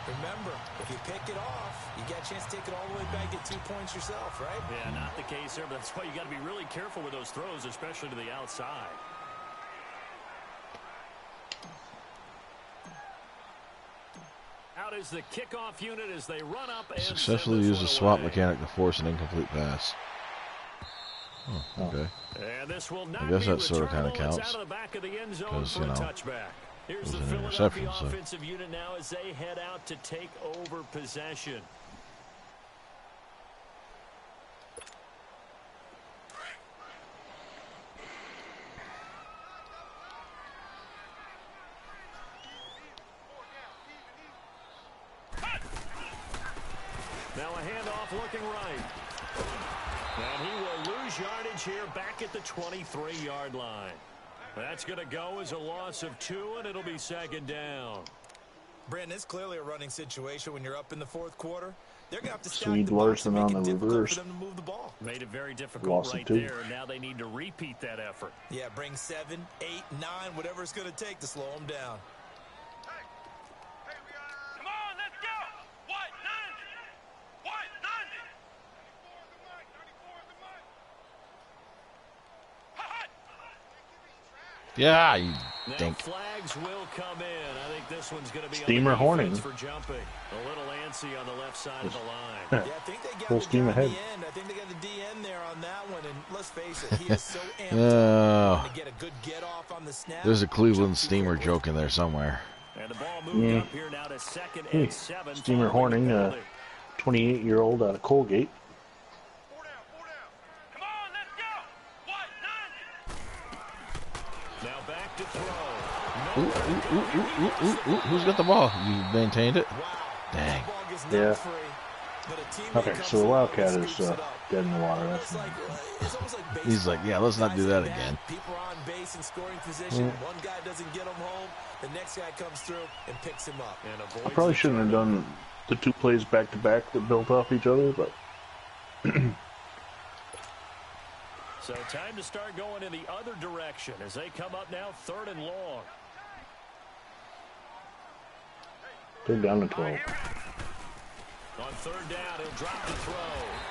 Remember, if you pick it off, you got a chance to take it all the way back, get 2 points yourself, right? Yeah, not the case there, but that's why you got to be really careful with those throws, especially to the outside. Out is the kickoff unit as they run up and Successfully used a swap mechanic to force an incomplete pass. Oh, okay. And this will not I guess be that sort of kind of returnable. It's counts. out of the back of the end zone Because, for you know, a touchback. Here's it the was an Philadelphia interception, so. offensive unit now as they head out to take over possession. Now a handoff looking right. And he will lose yardage here back at the 23-yard line. That's going to go as a loss of 2, and it'll be second down. Brandon, it's clearly a running situation when you're up in the fourth quarter. They're going to have to stack Swede the box and Larson make on it the difficult reverse. for them to move the ball. Made it very difficult Lost right it, too. there. Now they need to repeat that effort. Yeah, bring 7, 8, 9, whatever it's going to take to slow them down. Come on, let's go. White, 90. White, 90. 34 of the mic. 34 of the mic. Hot. Yeah, you Now think. flags will come in. I think this one's going to be Steamer on the defense Horning. for jumping. A little antsy on the left side of the line. Yeah, I think they got Full the steam guy ahead. in the end. I think they got the DN there on that one. And let's face it, he is so amped Oh, up to get a good get off on the snap. there's a Cleveland Steamer joke in there somewhere. And the ball moved Yeah. up here now to second Hey, and 7. Steamer following the Horning, penalty. 28-year-old out of Colgate. 4 down, 4 down. Come on, let's go. White, 90. Now back to throw. Who's got the ball? You maintained it? Wow. Dang. That ball gets Yeah. knocked free, but a teammate Okay, comes so the along Wildcat and is scoops it up. dead in the water. It's That's almost like He's like, yeah, let's not do that again. People are on base in scoring position. One guy doesn't get him home. The next guy comes through and picks him up. And I avoids probably the shouldn't have turnover. done the 2 plays back-to-back that built off each other, but So time to start going in the other direction as they come up now 3rd and long. they're down to 12. On 3rd down, he'll drop the throw.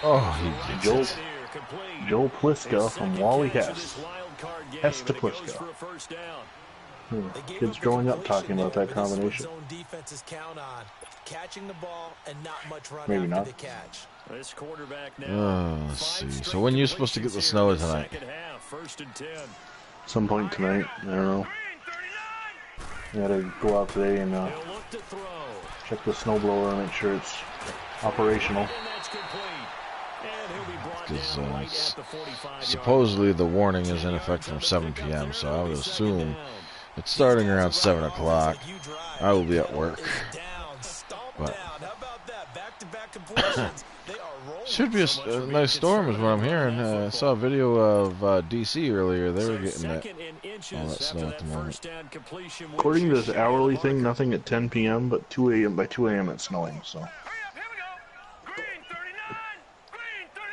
Oh, he gets Joel, it. Here, complete. Joel His Pliska from second Wally catch of Hess. this wild card game, Hess to and it goes Pliska. for a first down. They gave Kids up the growing up completion talking about there, that but this is what combination. zone defenses count on. Catching the ball and not much run Maybe after not. the catch. This quarterback now. Let's 5 see. So straight when you're supposed to get the completions snow here in the tonight? second half, 1st and 10. Some point tonight, I don't know. Green, 39. I gotta go out today and He'll look to throw. check the snowblower and make sure it's operational. And that's complete. And he'll be brought Because down right at the 45-yard supposedly the warning is in effect from 7 p.m., so I would assume it's starting around 7 o'clock. I will be at work. But should be a nice storm is what I'm hearing. I saw a video of D.C. earlier. They were getting that, all that snow at the moment. According to this hourly thing, nothing at 10 p.m., but 2 a.m. by 2 a.m. it's snowing, so. Hurry up, here we go. Green, 39. Green, 39.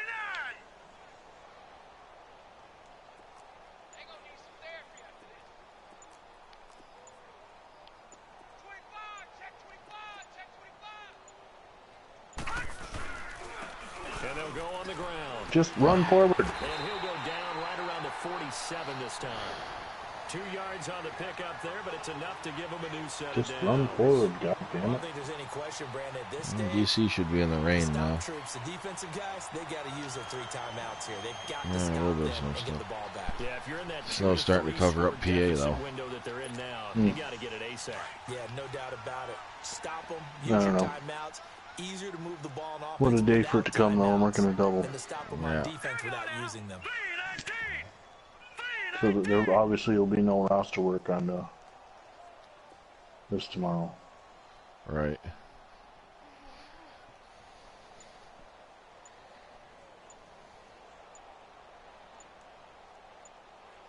They gonna need some therapy after this. 25, check 25, check 25. And they'll go on the ground. Just run forward. And he'll go down right around the 47 this time. 2 yards on the pickup there, but it's enough to give him a new set Just of run downs. forward, I don't goddammit. think there's any question, Brandon, at this stage. D.C. should be in the rain now. Stop troops, the defensive guys, they got to use their 3 timeouts here. They've got to Yeah, a stop little them bit of snow and get still. the ball back. Yeah, if you're in that Snow's starting to cover up PA, though. window that they're in now, you got to get it ASAP. Yeah, no doubt about it. Stop them, I use don't your know. timeouts. Easier to move the ball on offense. What a day for it to without come, though. I'm timeouts working a double. than to stop them Yeah. on defense without using them. 319. So that there obviously will be no roster work on this tomorrow. Right.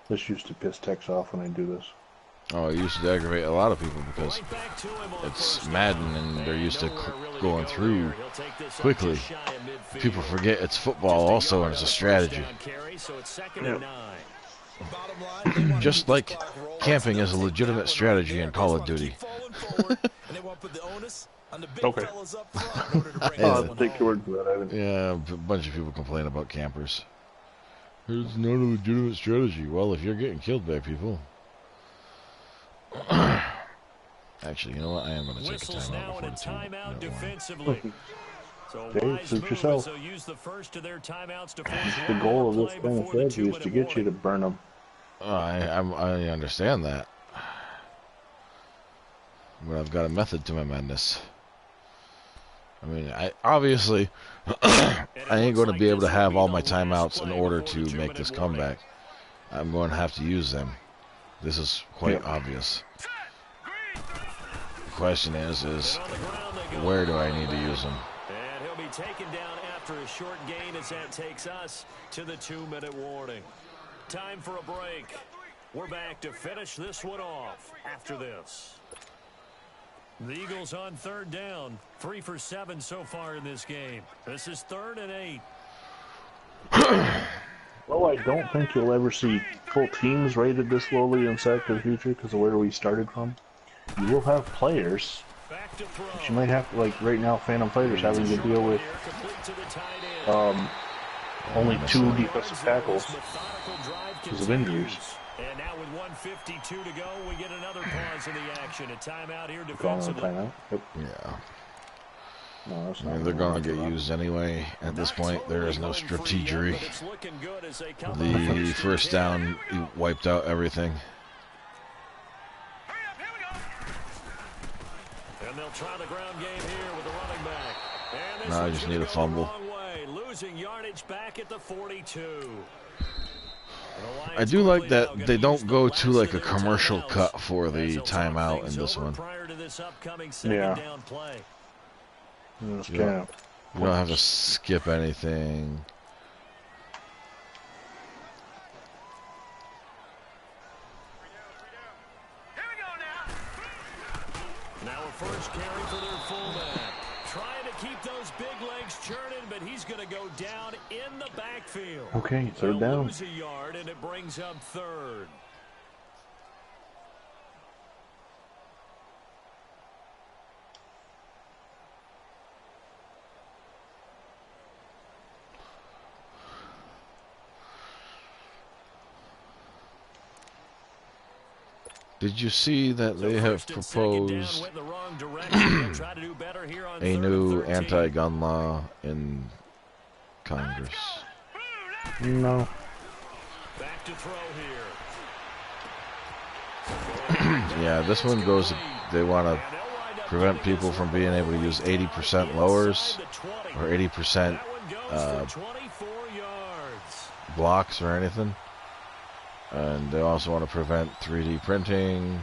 This used to piss techs off when I do this. Oh, it used to aggravate a lot of people because Right back to him on it's first Madden down. and they're used to Nowhere really going go through here. He'll take this up quickly. just shy of midfield. People forget it's football also and it's a strategy. Carry, so it's 2nd Yep. and 9. Bottom line, they want to Just keep like the clock rolling. camping is a They legitimate got one strategy right in there. Call They of want to Duty. keep falling forward, and they want to put the onus on the big Okay. fellas up front in order to bring I'll this one take your home. word for that, Ivan. Yeah, a bunch of people complain about campers. It's not a legitimate strategy. Well, if you're getting killed by people. Actually, you know what? I am going to take a Whistles timeout now before and a the team. timeout Never mind. defensively. Okay, suit yourself. So use the first of their timeouts to The goal of this kind of strategy is to get you to burn them. I understand that. But I've got a method to my madness. I mean, I obviously I ain't going to be able to have all my timeouts in order to make this comeback. I'm going to have to use them. This is quite obvious. The question is where do I need to use them? And he'll be taken down after a short gain as that takes us to the 2-minute warning. Time for a break. We're back to finish this one off after this. The Eagles on third down, 3 for 7 so far in this game. This is 3rd and 8. Well, I don't think you'll ever see full teams rated this lowly in Sack of the Future because of where we started from. You will have players, but you might have to, like right now, Phantom Fighters having to deal with only 2 defensive tackles because of injuries. And now with 1:52 to go, we get another pause in the action. A timeout here Calling a defensively. timeout. Yep. Yeah. No, that's I not mean, they're going to get used anyway. At this point, there is no strategery. The first down wiped out everything. And they'll try the ground game here with the running back. And Now I just need a fumble. Losing yardage back at the 42. I do like that they don't go to like a commercial cut for the timeout in this one. Yeah. You don't have to skip anything. Now a first carry for their fullback. Trying to keep those big legs churning, but he's going to go down in the backfield. Okay, third down. Lose a yard, and it brings up 3rd. Did you see that they have proposed a new anti-gun law in Congress? No. Back to throw here. Yeah, this one goes, they want to prevent people from being able to use 80% lowers or 80% blocks or anything. And they also want to prevent 3D printing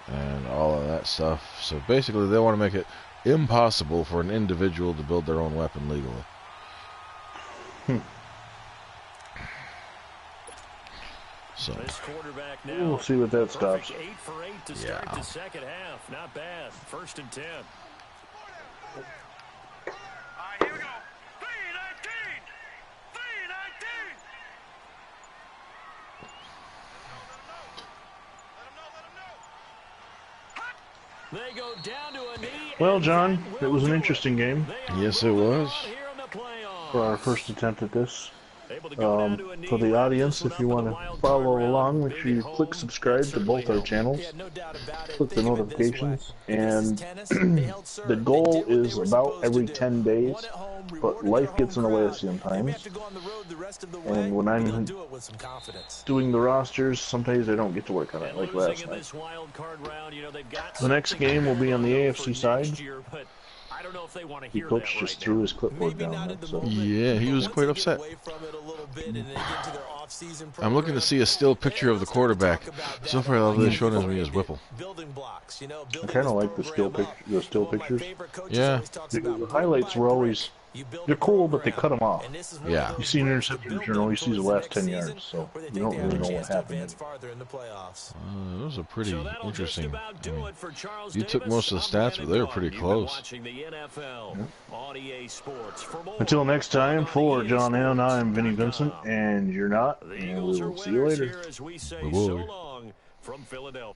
and all of that stuff. So basically they want to make it impossible for an individual to build their own weapon legally. So we'll see what that stops. 8 for 8 to start the second half. Not bad. 1st and 10. Here we go. 3-19. 3-19. They go down to a knee. Well, John, it was an interesting game. Yes, it was. For our first attempt at this. For the audience, if you want to follow along, make sure you click subscribe to both our channels, click the notifications, and the goal is about every 10 days, but life gets in the way sometimes, and when I'm doing the rosters, sometimes I don't get to work on it, like last night. The next game will be on the AFC side. The coach just threw his clipboard down. So. Yeah, he was quite upset. I'm looking to see a still picture of the quarterback. So far, all they've shown me is Whipple. I kind of like the still pictures. Yeah. The highlights were always, they're cool, but they cut them off. Yeah. You see an interception, you only see the last 10 yards, so you don't really know what happened. It was a pretty interesting. I mean, you took most of the stats, but they were pretty close. Until next time, for John Allen, I'm Vinny Vincent, and you're not. And we'll see you later. From Philadelphia.